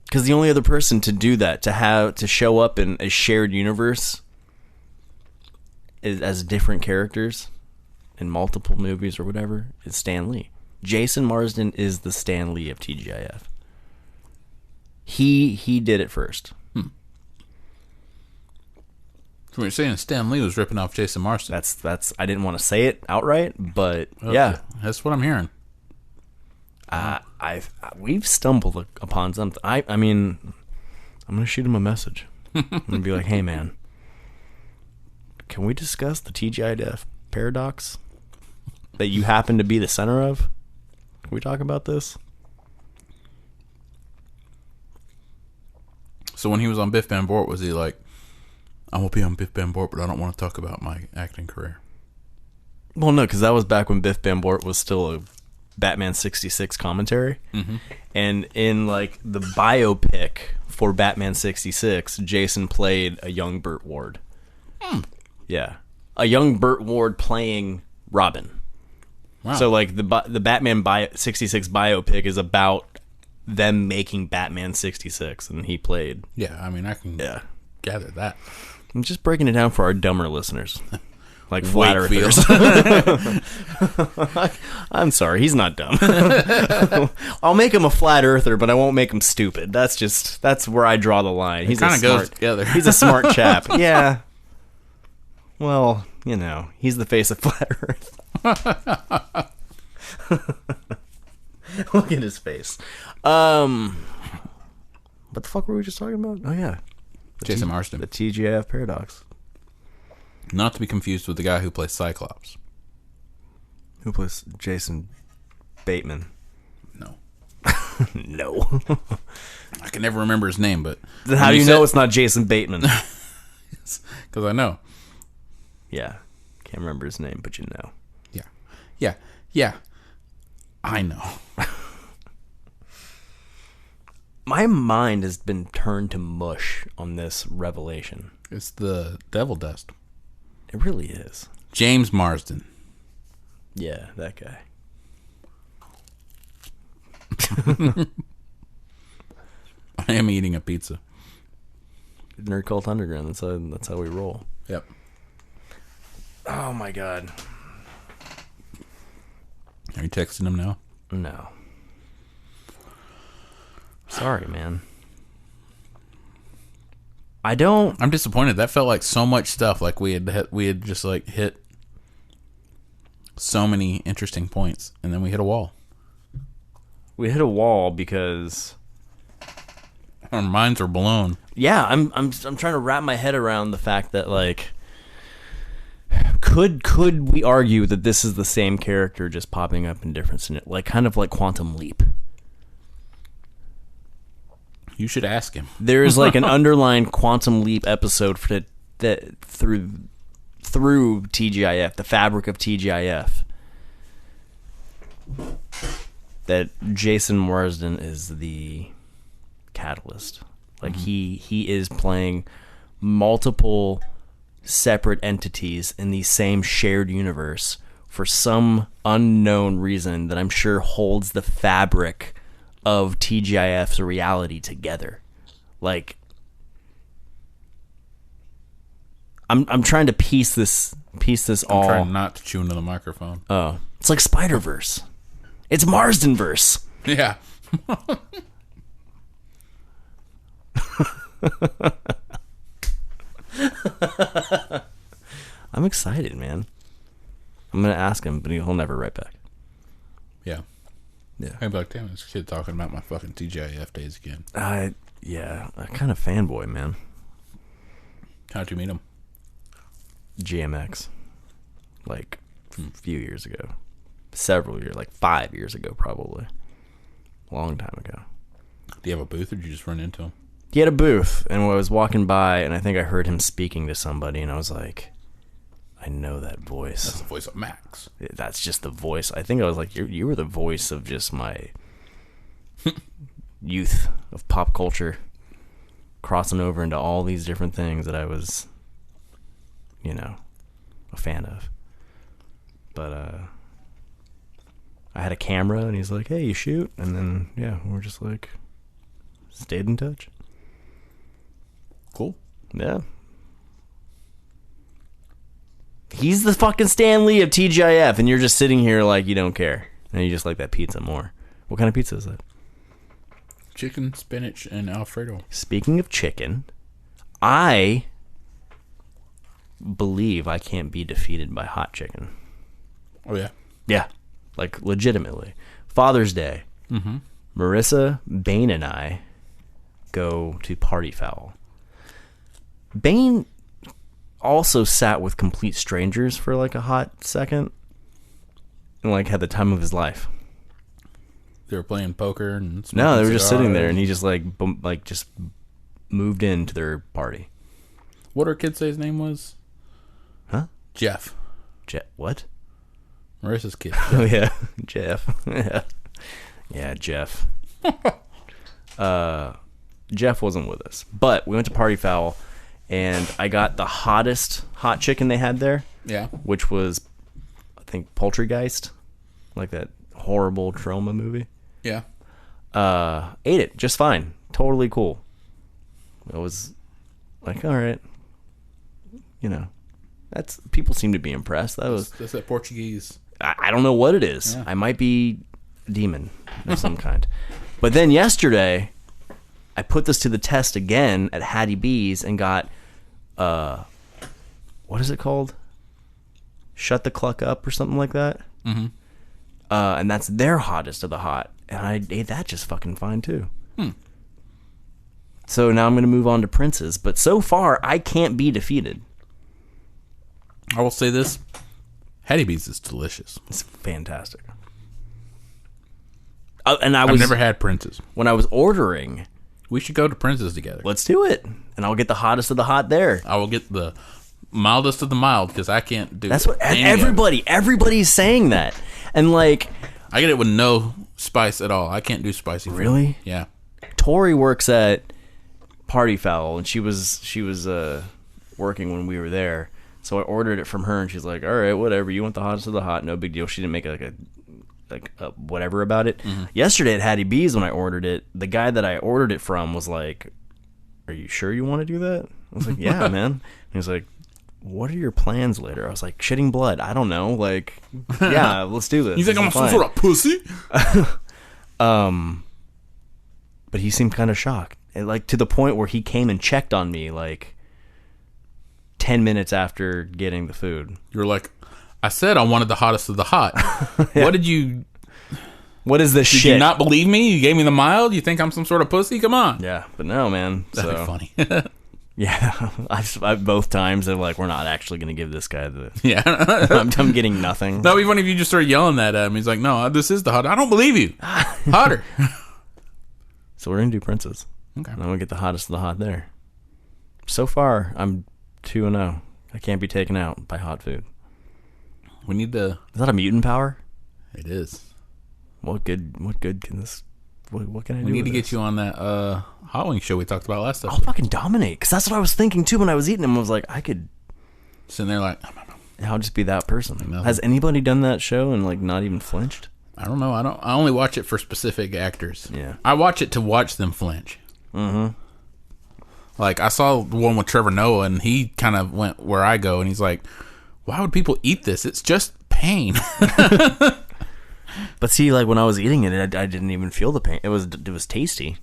Because the only other person to do that, to show up in a shared universe as different characters in multiple movies or whatever, is Stan Lee. Jason Marsden is the Stan Lee of TGIF. He did it first. So what you're saying, Stan Lee was ripping off Jason Marsden. That's I didn't want to say it outright, but Okay. yeah. That's what I'm hearing. We've stumbled upon something. I mean, I'm gonna shoot him a message. I'm gonna be like, hey man, can we discuss the TGIF paradox that you happen to be the center of? Can we talk about this? So when he was on Biff Bam Bort, was he like, I will be on Biff Bam Bort, but I don't want to talk about my acting career? Well, no, because that was back when Biff Bam Bort was still a Batman 66 commentary. Mm-hmm. And in like the biopic for Batman 66, Jason played a young Burt Ward. Yeah. A young Burt Ward playing Robin. Wow. So, like, the Batman 66 biopic is about them making Batman 66, and he played. Yeah, I mean, I can gather that. I'm just breaking it down for our dumber listeners. Like flat Wakefield. earthers. I'm sorry, he's not dumb. I'll make him a flat earther, but I won't make him stupid. That's where I draw the line. He's kind of goes smart, together. He's a smart chap. Yeah. Well, you know, he's the face of flat Earth. Look at his face. What the fuck were we just talking about? Oh yeah, Jason Marsden. the TGIF paradox. Not to be confused with the guy who plays Cyclops. Who plays Jason Bateman? No. No. I can never remember his name, but... Then how do you know it's not Jason Bateman? Because I know. Yeah. Can't remember his name, but you know. Yeah. I know. My mind has been turned to mush on this revelation. It's the devil dust. It really is. James Marsden. Yeah, that guy. I am eating a pizza. Nerd Cult Underground. That's how we roll. Yep. Oh my god. Are you texting him now? No. Sorry, man. I'm disappointed. That felt like so much stuff. Like we had just like hit so many interesting points, and then we hit a wall. We hit a wall because our minds are blown. Yeah, I'm trying to wrap my head around the fact that like could we argue that this is the same character just popping up in different like kind of like Quantum Leap. You should ask him. There is like an underlying Quantum Leap episode for that through TGIF, the fabric of TGIF, that Jason Marsden is the catalyst. Like he is playing multiple separate entities in the same shared universe for some unknown reason that I'm sure holds the fabric of TGIF's reality together. Like I'm trying to piece this all. I'm trying not to chew into the microphone. Oh, it's like Spider-Verse. It's Marsdenverse. Yeah. I'm excited, man. I'm gonna ask him, but he'll never write back. Yeah. Yeah. I'd be like, damn, this kid talking about my fucking TGIF days again. Yeah, a kind of fanboy, man. How'd you meet him? GMX. Like, a few years ago. Several years, like 5 years ago, probably. Long time ago. Do you have a booth, or did you just run into him? He had a booth, and I was walking by, and I think I heard him speaking to somebody, and I was like, I know that voice. That's the voice of Max. That's just the voice. I think I was like, you were the voice of just my youth of pop culture, crossing over into all these different things that I was, a fan of. But I had a camera, and he's like, hey, you shoot? And then, yeah, we're just like, stayed in touch. Cool. Yeah. He's the fucking Stan Lee of TGIF, and you're just sitting here like you don't care. And you just like that pizza more. What kind of pizza is that? Chicken, spinach, and Alfredo. Speaking of chicken, I believe I can't be defeated by hot chicken. Oh, yeah. Yeah. Like, legitimately. Father's Day. Mm-hmm. Marissa, Bane, and I go to Party Foul. Bane also sat with complete strangers for like a hot second and like had the time of his life. They were playing poker and smoking No, they were just sitting cigars. there, and he just just moved into their party. What did our kid say his name was? Huh? Jeff. What? Marissa's kid. Oh yeah, Jeff. Yeah, Jeff. Jeff wasn't with us, but we went to Party Foul, and I got the hottest hot chicken they had there. Yeah. Which was, I think, Poultrygeist, like that horrible Troma movie. Yeah. Ate it just fine, totally cool. It was like, all right, that's people seem to be impressed. That's that Portuguese. I don't know what it is. Yeah. I might be a demon of some kind. But then yesterday, I put this to the test again at Hattie B's and got, what is it called? Shut the Cluck Up or something like that. Mm-hmm. And that's their hottest of the hot. And I ate that just fucking fine too. So now I'm going to move on to Prince's. But so far, I can't be defeated. I will say this. Hattie B's is delicious. It's fantastic. And I've never had Prince's. When I was ordering... We should go to Prince's together. Let's do it. And I'll get the hottest of the hot there. I will get the mildest of the mild because I can't do. That's what everybody's saying that. And like, I get it with no spice at all. I can't do spicy food. Really? Yeah. Tori works at Party Foul, and she was working when we were there. So I ordered it from her, and she's like, "All right, whatever. You want the hottest of the hot? No big deal." She didn't make like a whatever about it. Mm-hmm. Yesterday at Hattie B's when I ordered it, the guy that I ordered it from was like, "Are you sure you want to do that?" I was like, "Yeah, man." And he was like, "What are your plans later?" I was like, "Shitting blood. I don't know. Like, yeah, let's do this." You think I'm some sort of pussy? But he seemed kind of shocked, and like to the point where he came and checked on me like 10 minutes after getting the food. You were like, I said I wanted the hottest of the hot. Yeah. What is this shit? Did you not believe me? You gave me the mild? You think I'm some sort of pussy? Come on. Yeah, but no, man. That'd be funny. Yeah, I both times they're like, we're not actually going to give this guy the... Yeah. I'm getting nothing. That'd be funny if you just started yelling that at him. He's like, no, this is the hot. I don't believe you. Hotter. So we're going to do Prince's. Okay. And I'm going to get the hottest of the hot there. So far, I'm 2-0. I can't be taken out by hot food. We need to... Is that a mutant power? It is. What good can this... What can I do? We need to get you on that hot wing show we talked about last episode. I'll fucking dominate, because that's what I was thinking too when I was eating them. I was like, I could... Sitting there like... I'll just be that person. No. Has anybody done that show and like not even flinched? I don't know. I only watch it for specific actors. Yeah. I watch it to watch them flinch. Mm-hmm. Like, I saw the one with Trevor Noah, and he kind of went where I go, and he's like, why would people eat this? It's just pain. But see, like, when I was eating it, I didn't even feel the pain. It was tasty.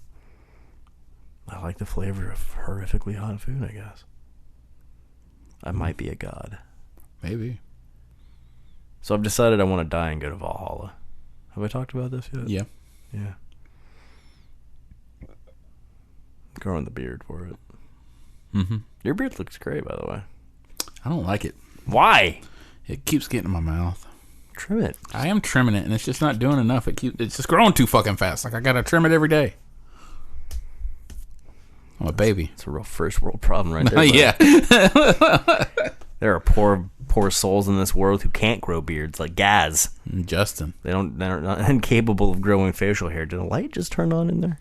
I like the flavor of horrifically hot food, I guess. I might be a god. Maybe. So I've decided I want to die and go to Valhalla. Have I talked about this yet? Yeah. Yeah. Growing the beard for it. Mm-hmm. Your beard looks great, by the way. I don't like it. Why? It keeps getting in my mouth. Trim it. I am trimming it, and it's just not doing enough. It's just growing too fucking fast. Like, I gotta trim it every day. I'm a baby. It's a real first world problem right there. Yeah. There are poor souls in this world who can't grow beards, like Gaz. Justin. They're not incapable of growing facial hair. Did the light just turn on in there?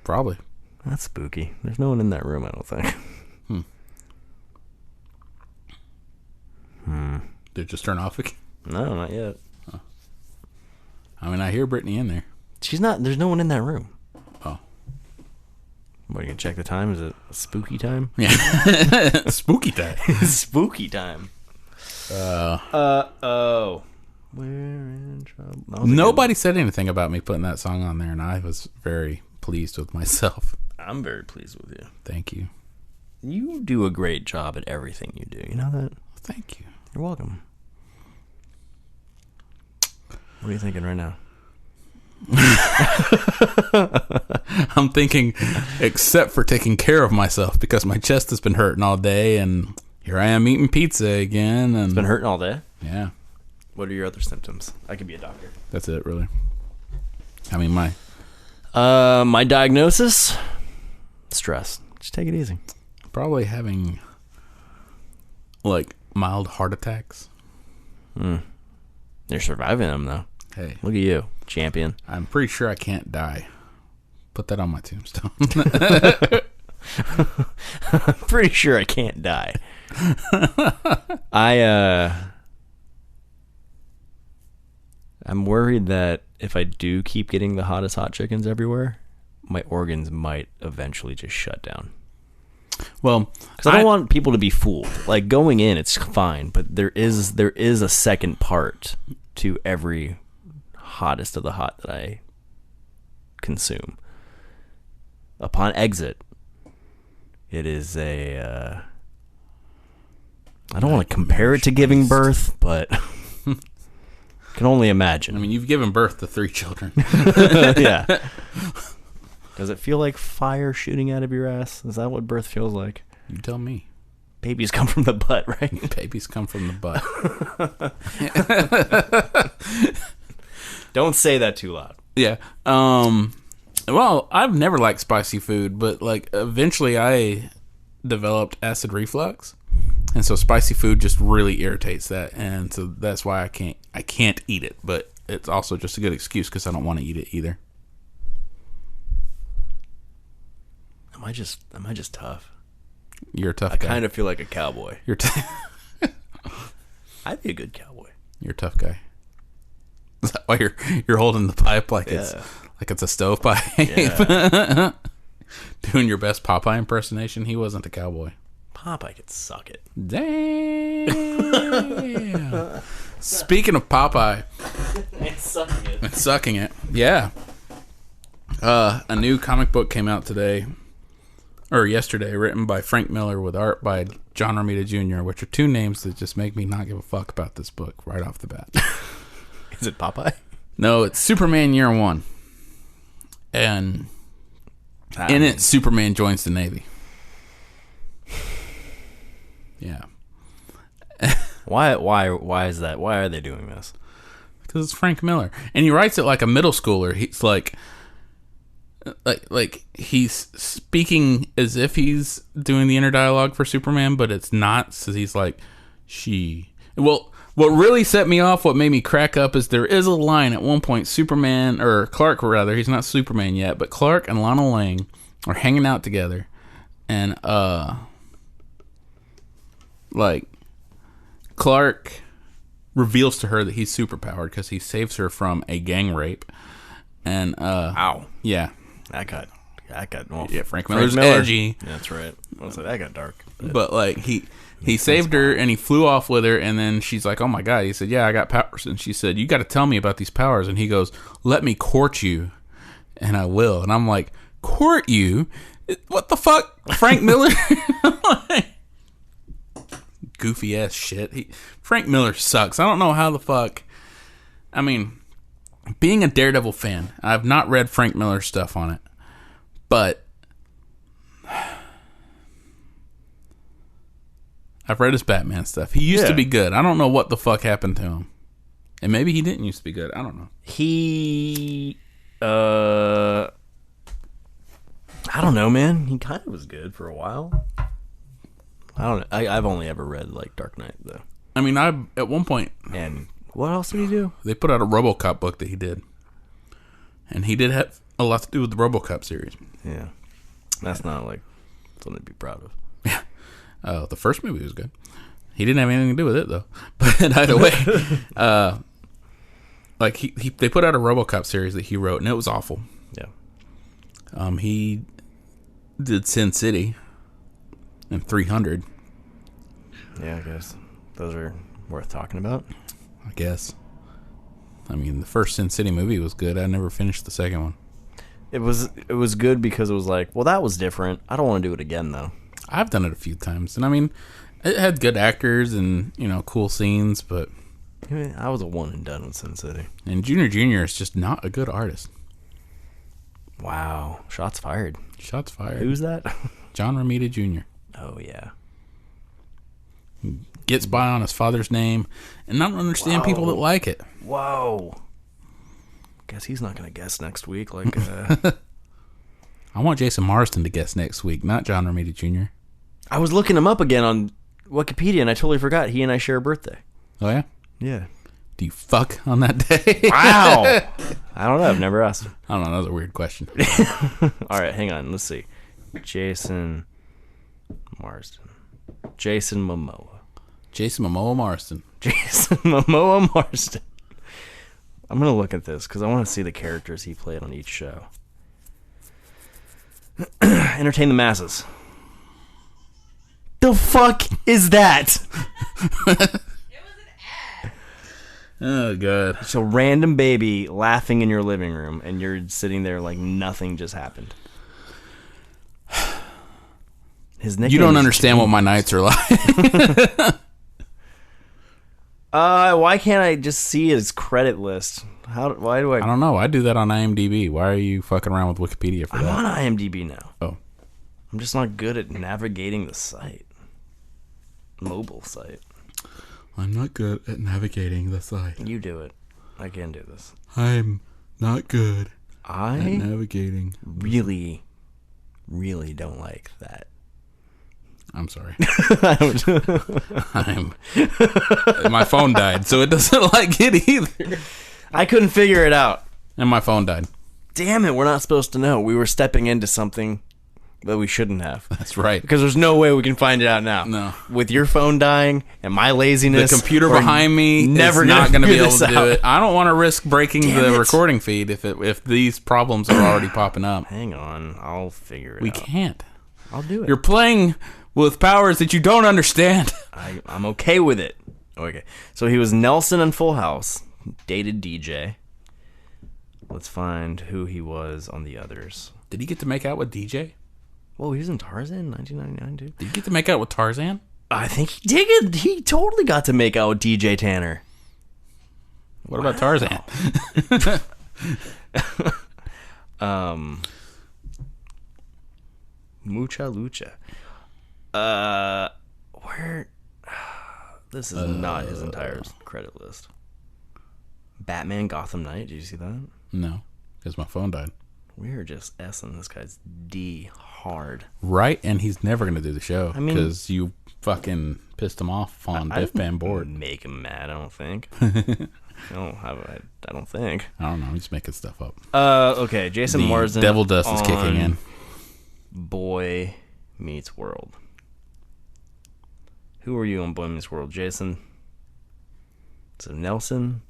Probably. That's spooky. There's no one in that room, I don't think. Did it just turn off again? No, not yet. Huh. I mean, I hear Brittany in there. She's not. There's no one in that room. Oh. What, are you going to check the time? Is it spooky time? Yeah. Spooky time. Spooky time. Oh. We're in trouble. Nobody said anything about me putting that song on there, and I was very pleased with myself. I'm very pleased with you. Thank you. You do a great job at everything you do. You know that? Thank you. You're welcome. What are you thinking right now? I'm thinking, except for taking care of myself, because my chest has been hurting all day, and here I am eating pizza again. And it's been hurting all day? Yeah. What are your other symptoms? I could be a doctor. That's it, really. I mean, my diagnosis? Stress. Just take it easy. Probably having, like, mild heart attacks. You're surviving them, though. Hey. Look at you, champion. I'm pretty sure I can't die Put that on my tombstone. I'm pretty sure I can't die. I'm worried that if I do keep getting the hottest hot chickens everywhere, my organs might eventually just shut down. Well, Because I don't want people to be fooled. Like, going in, it's fine, but there is a second part to every hottest of the hot that I consume. Upon exit, it is a... I don't want to compare it to giving birth, but can only imagine. I mean, you've given birth to 3 children. Yeah. Does it feel like fire shooting out of your ass? Is that what birth feels like? You tell me. Babies come from the butt, right? Babies come from the butt. Don't say that too loud. Yeah. Well, I've never liked spicy food, but like eventually I developed acid reflux. And so spicy food just really irritates that, and so that's why I can't eat it. But it's also just a good excuse because I don't want to eat it either. Am I just tough? You're a tough I guy. kind of feel like a cowboy. I'd be a good cowboy. You're a tough guy. Is that why you're holding the pipe like it's a stovepipe? Yeah. Doing your best Popeye impersonation. He wasn't a cowboy. Popeye could suck it. Damn. Speaking of Popeye And sucking it. and sucking it, yeah. A new comic book came out yesterday, written by Frank Miller with art by John Romita Jr., which are 2 names that just make me not give a fuck about this book right off the bat. Is it Popeye? No, it's Superman Year 1. And in it, Superman joins the Navy. Yeah. Why is that? Why are they doing this? Because it's Frank Miller. And he writes it like a middle schooler. He's like he's speaking as if he's doing the inner dialogue for Superman, but it's not. So he's like, Well, what really set me off, what made me crack up, is there is a line at one point, Superman, or Clark rather, he's not Superman yet, but Clark and Lana Lang are hanging out together. And, like, Clark reveals to her that he's superpowered because he saves her from a gang rape. And, Ow. yeah. That got Yeah, Frank Miller's edgy. That's right. That got dark. But, like, he saved her and he flew off with her, and then she's like, oh my God. He said, yeah, I got powers. And she said, you got to tell me about these powers. And he goes, let me court you, and I will. And I'm like, court you? What the fuck? Frank Miller? Goofy ass shit. Frank Miller sucks. I don't know how the fuck. I mean, being a Daredevil fan, I've not read Frank Miller's stuff on it, but I've read his Batman stuff. He used to be good. I don't know what the fuck happened to him. And maybe he didn't used to be good. I don't know. I don't know, man. He kind of was good for a while. I don't know. I've only ever read, like, Dark Knight, though. I mean, at one point, And what else did he do? they put out a RoboCop book that he did. And he did have a lot to do with the RoboCop series. Yeah. That's not, like, something to be proud of. Yeah. The first movie was good. He didn't have anything to do with it, though. But either way, like, they put out a RoboCop series that he wrote, and it was awful. Yeah. He did Sin City and 300. Yeah, I guess those are worth talking about. I guess. I mean, the first Sin City movie was good. I never finished the second one. It was good because it was like, well, that was different. I don't want to do it again, though. I've done it a few times, and I mean, it had good actors and, you know, cool scenes, but I mean, I was a one and done with Sin City. and Junior Jr. is just not a good artist. Wow. Shots fired. Shots fired. Who's that? John Romita Jr. Oh, yeah. Gets by on his father's name, and I don't understand people that like it. Whoa. Guess he's not going to guess next week. Like, I want Jason Marsden to guess next week, not John Romita Jr. I was looking him up again on Wikipedia, and I totally forgot he and I share a birthday. Oh, yeah? Yeah. Do you fuck on that day? Wow. I don't know. I've never asked. I don't know. That was a weird question. All right, hang on. Let's see. Jason Marsden. Jason Momoa. Jason Momoa Marsden. Jason Momoa Marsden. I'm going to look at this because I want to see the characters he played on each show. Entertain the masses. The fuck is that? It was an ad. Oh, God. It's a random baby laughing in your living room, and you're sitting there like nothing just happened. His nickname You don't is understand what my nights are like. Why can't I just see his credit list? Why do I don't know. I do that on IMDb. Why are you fucking around with Wikipedia for I'm that? on IMDb now. Oh. I'm just not good at navigating the site. Mobile site. I'm not good at navigating the site. You do it. I can do this. I'm not good at I navigating. really, really don't like that. I'm sorry. My phone died, so it doesn't like it either. I couldn't figure it out. And my phone died. Damn it, we're not supposed to know. We were stepping into something that we shouldn't have. That's right. Because there's no way we can find it out now. No. With your phone dying and my The laziness. computer we're behind me never is not going to be figure able this to do out. it. I don't want to risk breaking Damn the it. recording feed if these problems are already popping up. Hang on, I'll figure it We out. can't. I'll do it. You're playing with powers that you don't understand. I'm okay with it. Okay. So he was Nelson in Full House. Dated DJ. Let's find who he was on the others. Did he get to make out with DJ? Whoa, he was in Tarzan 1999, dude. Did he get to make out with Tarzan? I think he did. He totally got to make out with DJ Tanner. What about Tarzan? Mucha Lucha. Where? This is not his entire credit list. Batman Gotham Knight. Did you see that? No, because my phone died. We are just S-ing this guy's D hard. Right, and he's never going to do the show I mean- because you fucking pissed him off on Biff Band Board. Make him mad, I don't think. I don't think. I don't know. I'm just making stuff up. Okay, Jason The Marsden. devil dust is kicking on in. Boy Meets World. Who are you on Boy Meets World, Jason? So Nelson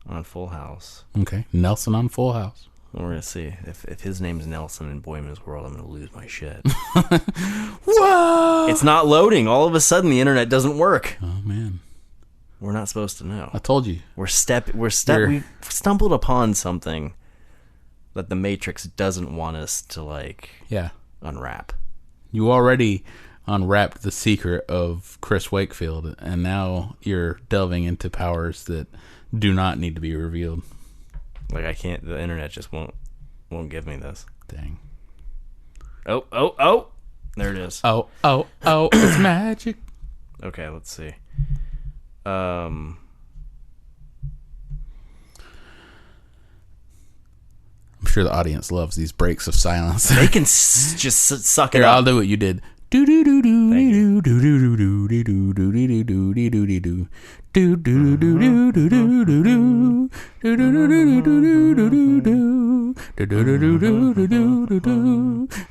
on Full House. Okay, Nelson on Full House. We're gonna see if his name's Nelson in Boy Meets World. I'm gonna lose my shit. Whoa! It's not loading. All of a sudden, the internet doesn't work. Oh man, We're not supposed to know. I told you. We stumbled upon something that the Matrix doesn't want us to Yeah, unwrap. you already unwrapped the secret of Chris Wakefield, and now you're delving into powers that do not need to be revealed. I can't. The internet just won't give me this. Dang. Oh! There it is. Oh! It's magic. Okay, let's see. I'm sure the audience loves these breaks of silence. They can just suck it Here, up. I'll do what you did. Do do do do do do do do do do do do do do do do. Do do do do do do do do. Do do do do do do do do. Do do do do do do do do do.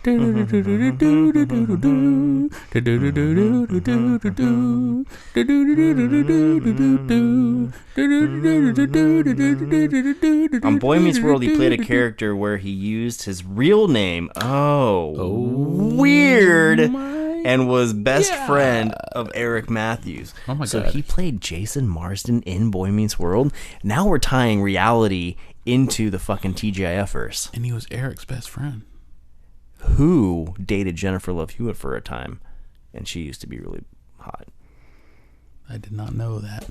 Do do do do do do do do do. Do do do do do do do do. Do do do do do do do do. Do do do do do do do do. On Boy Meets World, he played a character where he used his real name. Weird. And was best friend of Eric Matthews. Oh my so God. he played Jason Marsden in Boy Meets World. Now we're tying reality into the fucking TGIF-verse. And he was Eric's best friend. Who dated Jennifer Love Hewitt for a time, and she used to be really hot. I did not know that.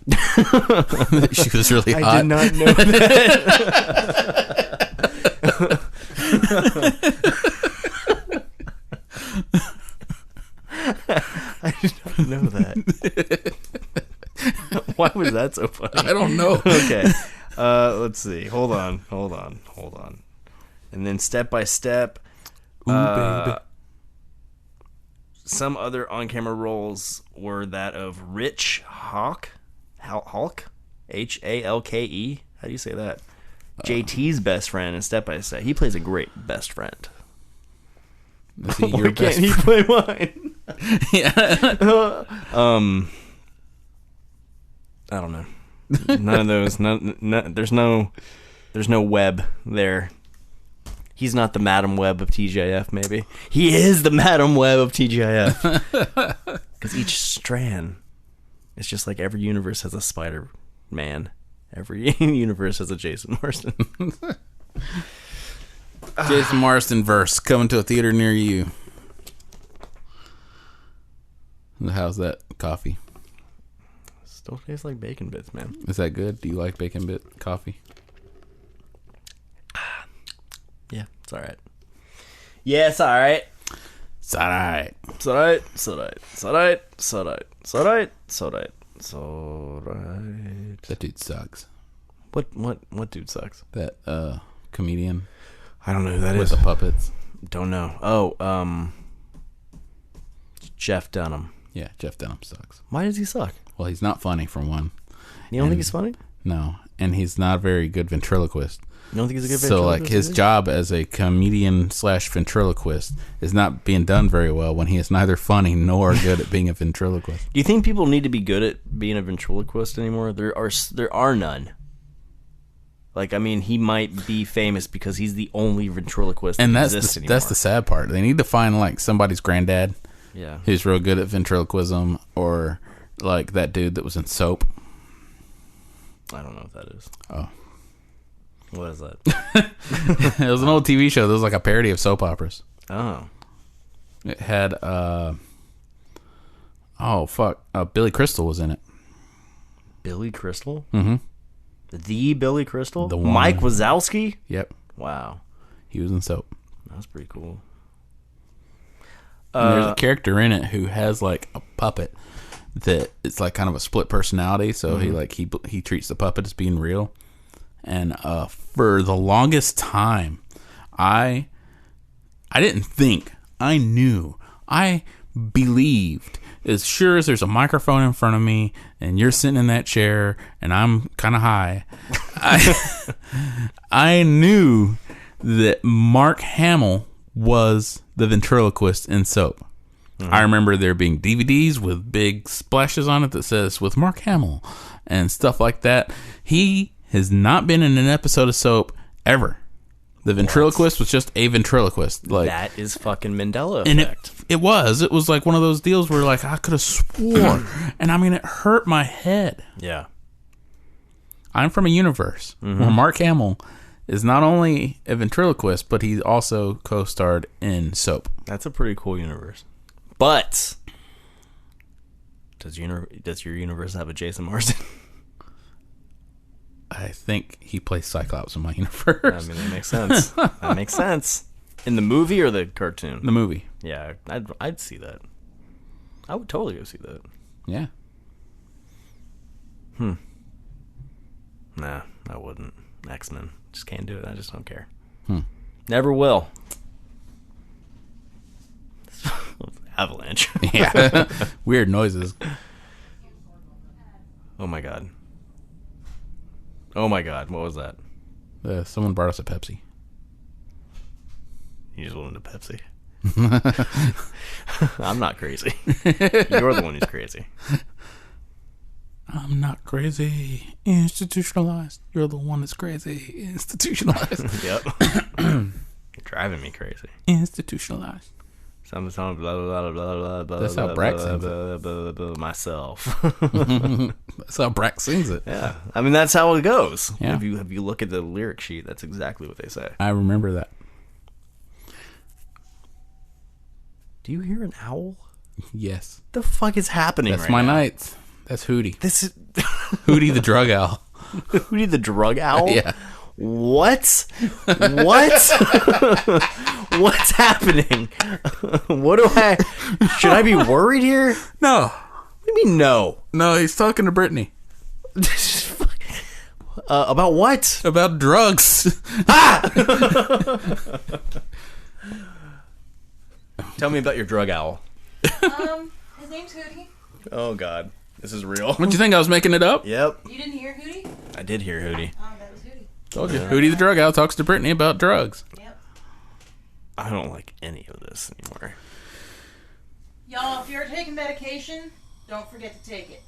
She was really hot. I did not know that. I did not know that. Why was that so funny? I don't know. Okay. Let's see. Hold on. And then step by step. Ooh, baby. Some other on-camera roles were that of Rich Hawk, Halke. How do you say that? JT's best friend in Step by Step. He plays a great best friend. Is he your Why best can't he play mine? Yeah. I don't know. None of those. There's no Webb there. He's not the Madam Web of TGIF, maybe. He is the Madam Web of TGIF. Because each strand, it's just like every universe has a Spider-Man. Every universe has a Jason Marsden. Jason Marsden verse coming to a theater near you. How's that coffee? Still tastes like bacon bits, man. Is that good? Do you like bacon bit coffee? Yeah, it's all right. Yeah, it's all right. It's alright. It's all right. It's all right. It's all right. It's all right. It's all right. It's all right. It's all right. That dude sucks. What dude sucks? That comedian I don't know who that with is. the puppets. Don't know. Oh, Jeff Dunham. Yeah, Jeff Dunham sucks. Why does he suck? Well, he's not funny for one. You don't think he's funny? No, and he's not a very good ventriloquist. You don't think he's a good So, like, ventriloquist his either? job as a comedian / ventriloquist is not being done very well when he is neither funny nor good at being a ventriloquist. Do you think people need to be good at being a ventriloquist anymore? There are none. Like, I mean, he might be famous because he's the only ventriloquist And that that's exists the, anymore. that's the sad part. They need to find, like, somebody's granddad Yeah. who's real good at ventriloquism, or, like, that dude that was in Soap. I don't know what that is. Oh. What is that? It was an old TV show that was like a parody of soap operas. Oh. It had Billy Crystal was in it. Billy Crystal? Mm-hmm. The Billy Crystal? The one. Mike Wazowski? Yep, Wow. he was in Soap. That's pretty cool. And there's a character in it who has like a puppet that it's like kind of a split personality. So he treats the puppet as being real. And for the longest time, I didn't think. I knew. I believed. As sure as there's a microphone in front of me and you're sitting in that chair and I'm kind of high, I knew that Mark Hamill was the ventriloquist in Soap. I remember there being DVDs with big splashes on it that says with Mark Hamill and stuff like that. He has not been in an episode of Soap ever. The ventriloquist was just a ventriloquist. Like, that is fucking Mandela and effect. it was like one of those deals where like I could have swore, and I mean it hurt my head. Yeah. I'm from a universe where Mark Hamill is not only a ventriloquist, but he also co-starred in Soap. That's a pretty cool universe. But does your universe have a Jason Marsden? I think he plays Cyclops in my I universe. mean, that makes sense. That makes sense. In the movie or the cartoon? The movie. Yeah, I'd see that. I would totally go see that. Yeah. Nah, I wouldn't. X-Men. Just can't do it. I just don't care. Hmm. Never will. Avalanche. Yeah. Weird noises. Oh my god. Oh my god, what was that? Someone brought us a Pepsi. You just wanted a Pepsi. I'm not crazy. You're the one who's crazy. I'm not crazy. Institutionalized. You're the one that's crazy. Institutionalized. Yep. You're driving me crazy. Institutionalized. Some blah blah blah blah blah. That's how Brax sings it. Myself. That's how Brax sings it. Yeah, I mean that's how it goes. Yeah. If you look at the lyric sheet, that's exactly what they say. I remember that. Do you hear an owl? Yes. The fuck is happening? That's right my now? nights. That's Hootie. This is Hootie the drug owl. Hootie the drug owl. Yeah. What? What? What's happening? What do I? Should I be worried here? No. What do you mean no? No, he's talking to Brittany. About what? About drugs. Tell me about your drug owl. His name's Hootie. Oh God. This is real. What'd you think? I was making it up? Yep. You didn't hear Hootie? I did hear Hootie. Oh, that was Hootie. Told you. Hootie the drug out talks to Brittany about drugs. Yep. I don't like any of this anymore. Y'all, if you're taking medication, don't forget to take it.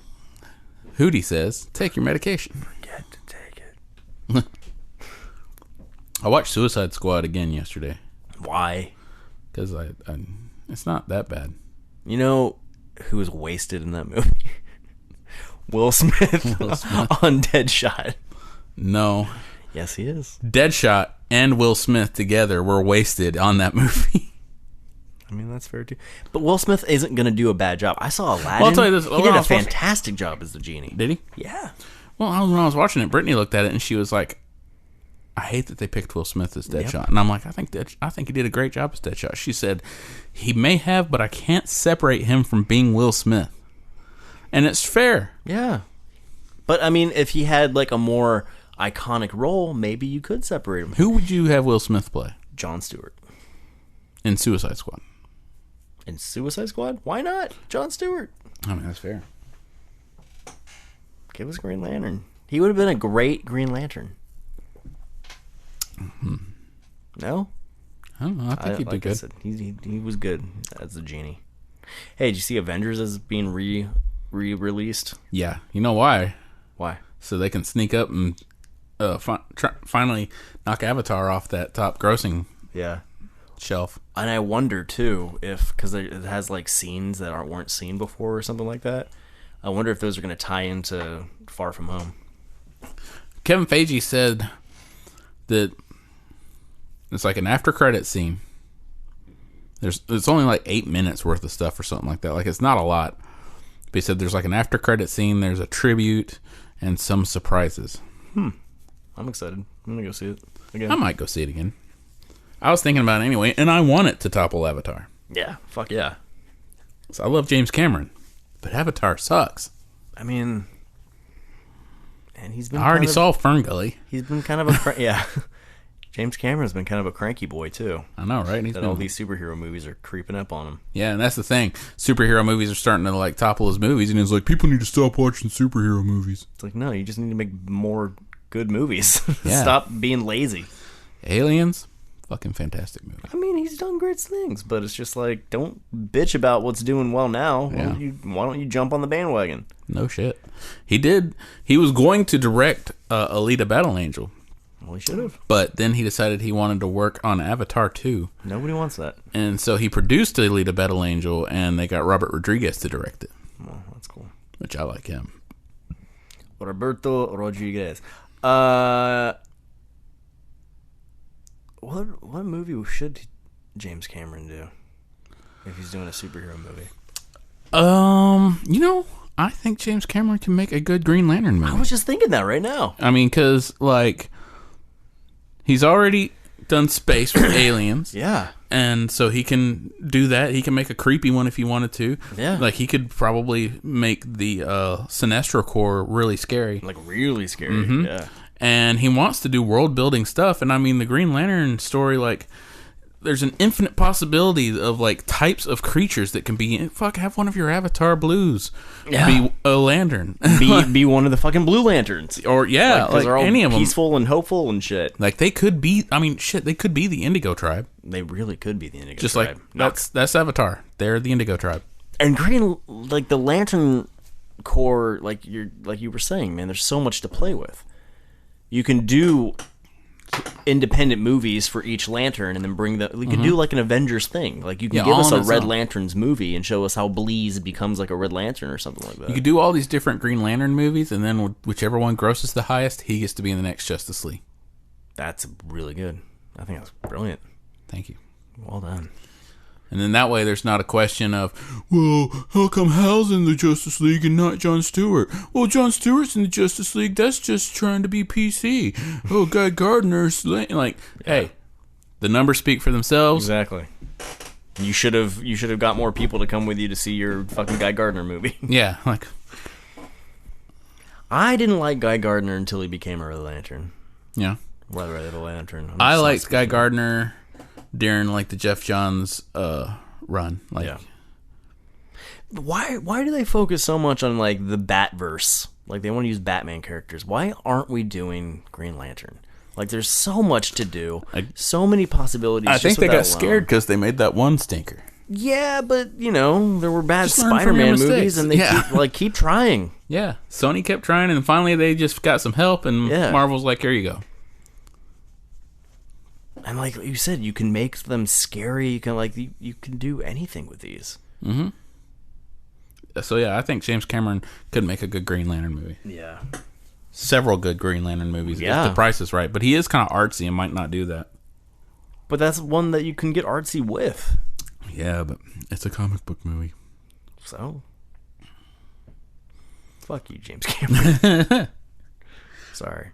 Hootie says, take your medication. Forget to take it. I watched Suicide Squad again yesterday. Why? Because it's not that bad. You know who was wasted in that movie? Will Smith on Deadshot. No. Yes, he is. Deadshot and Will Smith together were wasted on that movie. I mean, that's fair too. But Will Smith isn't going to do a bad job. I saw Aladdin. Well, I'll tell you this. He did a fantastic job as the genie. Did he? Yeah. Well, when I was watching it, Brittany looked at it and she was like, I hate that they picked Will Smith as Deadshot. Yep. And I'm like, I think he did a great job as Deadshot. She said, he may have, but I can't separate him from being Will Smith. And it's fair. Yeah. But, I mean, if he had, like, a more iconic role, maybe you could separate him. Who would you have Will Smith play? Jon Stewart. In Suicide Squad. In Suicide Squad? Why not? Jon Stewart. I mean, that's fair. Give us Green Lantern. He would have been a great Green Lantern. Mm-hmm. No? I don't know. I think he'd be like I good. said, he was good as the genie. Hey, did you see Avengers is being re-released? Yeah. You know why? Why? So they can sneak up and finally knock Avatar off that top grossing Yeah. shelf. And I wonder, too, if... Because it has, like, scenes that weren't seen before or something like that. I wonder if those are going to tie into Far From Home. Kevin Feige said that it's like an after credit scene. It's only like 8 minutes worth of stuff or something like that. Like, it's not a lot. But he said there's like an after credit scene, there's a tribute, and some surprises. I'm excited. I'm going to go see it again. I might go see it again. I was thinking about it anyway, and I want it to topple Avatar. Yeah. Fuck yeah. So I love James Cameron, but Avatar sucks. I mean... And he's been I already saw Ferngully. He's been kind of a... yeah. James Cameron's been kind of a cranky boy, too. I know, right? And All these superhero movies are creeping up on him. Yeah, and that's the thing. Superhero movies are starting to like topple his movies, and he's like, people need to stop watching superhero movies. It's like, no, you just need to make more good movies. Yeah. Stop being lazy. Aliens, fucking fantastic movie. I mean, he's done great things, but it's just like, don't bitch about what's doing well now. Yeah. Why don't you jump on the bandwagon? No shit. He did. He was going to direct Alita Battle Angel, Well, he should have. but then he decided he wanted to work on Avatar 2. Nobody wants that. And so he produced Alita Battle Angel, and they got Robert Rodriguez to direct it, Well, that's cool. which I like him. Roberto Rodriguez. What movie should James Cameron do if he's doing a superhero movie? I think James Cameron can make a good Green Lantern movie. I was just thinking that right now. I mean, because, like, he's already done space with aliens. Yeah. And so he can do that. He can make a creepy one if he wanted to. Yeah. Like, he could probably make the Sinestro Corps really scary. Like, really scary. Mm-hmm. Yeah. And he wants to do world-building stuff. And, I mean, the Green Lantern story, like, there's an infinite possibility of, like, types of creatures that can be... Fuck, have one of your Avatar blues be a lantern. Be one of the fucking Blue Lanterns. Or, yeah, 'cause like they're all any of them. peaceful and hopeful and shit. Like, they could be... I mean, shit, they could be the Indigo Tribe. They really could be the Indigo Just Tribe. like, that's Avatar. They're the Indigo Tribe. And Green, like, the Lantern Corps, like you were saying, man, there's so much to play with. You can do independent movies for each lantern and then bring the... We can do, like, an Avengers thing. Like, you can give all us on a its Red own. Lanterns movie and show us how Bleeze becomes, like, a Red Lantern or something like that. You could do all these different Green Lantern movies, and then whichever one grosses the highest, he gets to be in the next Justice League. That's really good. I think that's brilliant. Thank you. Well done. And then that way there's not a question of, well, how come Hal's in the Justice League and not Jon Stewart? Well, Jon Stewart's in the Justice League. That's just trying to be PC. Oh, Guy Gardner's... Like, hey, the numbers speak for themselves. Exactly. You should have got more people to come with you to see your fucking Guy Gardner movie. Yeah, like... I didn't like Guy Gardner until he became a Red Lantern. Yeah. Red Lantern. I liked Guy Gardner during, like, the Jeff Johns run. Like, Yeah. Why do they focus so much on like the Batverse? Like they want to use Batman characters. Why aren't we doing Green Lantern? Like there's so much to do, so many possibilities. I think they got scared because they made that one stinker. Yeah, but there were bad Just learn from your Spider-Man mistakes. movies, and they keep trying. Yeah, Sony kept trying, and finally they just got some help, and Yeah. Marvel's like, here you go. And like you said, you can make them scary. You can you can do anything with these. Mm-hmm. So yeah, I think James Cameron could make a good Green Lantern movie. Yeah. Several good Green Lantern movies Yeah. if the price is right. But he is kind of artsy and might not do that. But that's one that you can get artsy with. Yeah, but it's a comic book movie. So, fuck you, James Cameron. Sorry.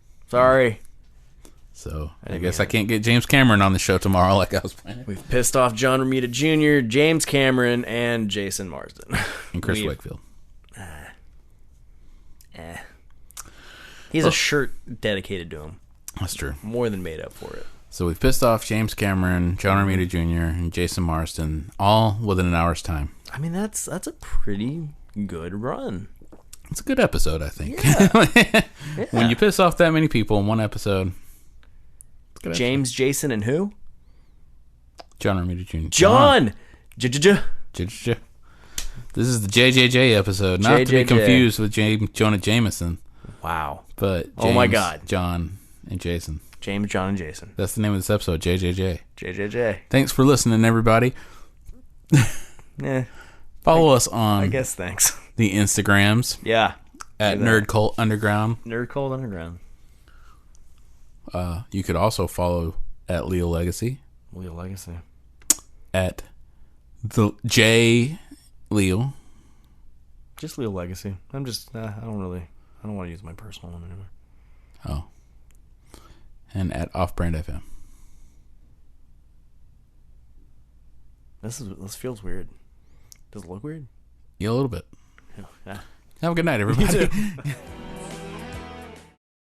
So I guess I can't get James Cameron on the show tomorrow like I was planning. We've pissed off John Romita Jr., James Cameron, and Jason Marsden. And Chris Wakefield. He has a shirt dedicated to him. That's true. More than made up for it. So we've pissed off James Cameron, John Romita Jr., and Jason Marsden, all within an hour's time. I mean, that's a pretty good run. It's a good episode, I think. Yeah. When you piss off that many people in one episode. It's a good James, Jason, and who? episode. John Romita Jr. John! This is the JJJ episode, not to be JJJ. confused with Jonah Jameson, Wow. but James, Oh my God. John, and Jason. James, John, and Jason. That's the name of this episode, JJJ. JJJ. Thanks for listening, everybody. Yeah. Follow us on I guess thanks. the Instagrams Yeah. at do that. Nerd Cult Underground. Nerd Cold Underground. You could also follow at Leal Legacy, Leal Legacy. at the J Leal. Just Leal Legacy. I don't want to use my personal one anymore. Oh. And at Off Brand FM. This feels weird. Does it look weird? Yeah, a little bit. Yeah. Have a good night, everybody.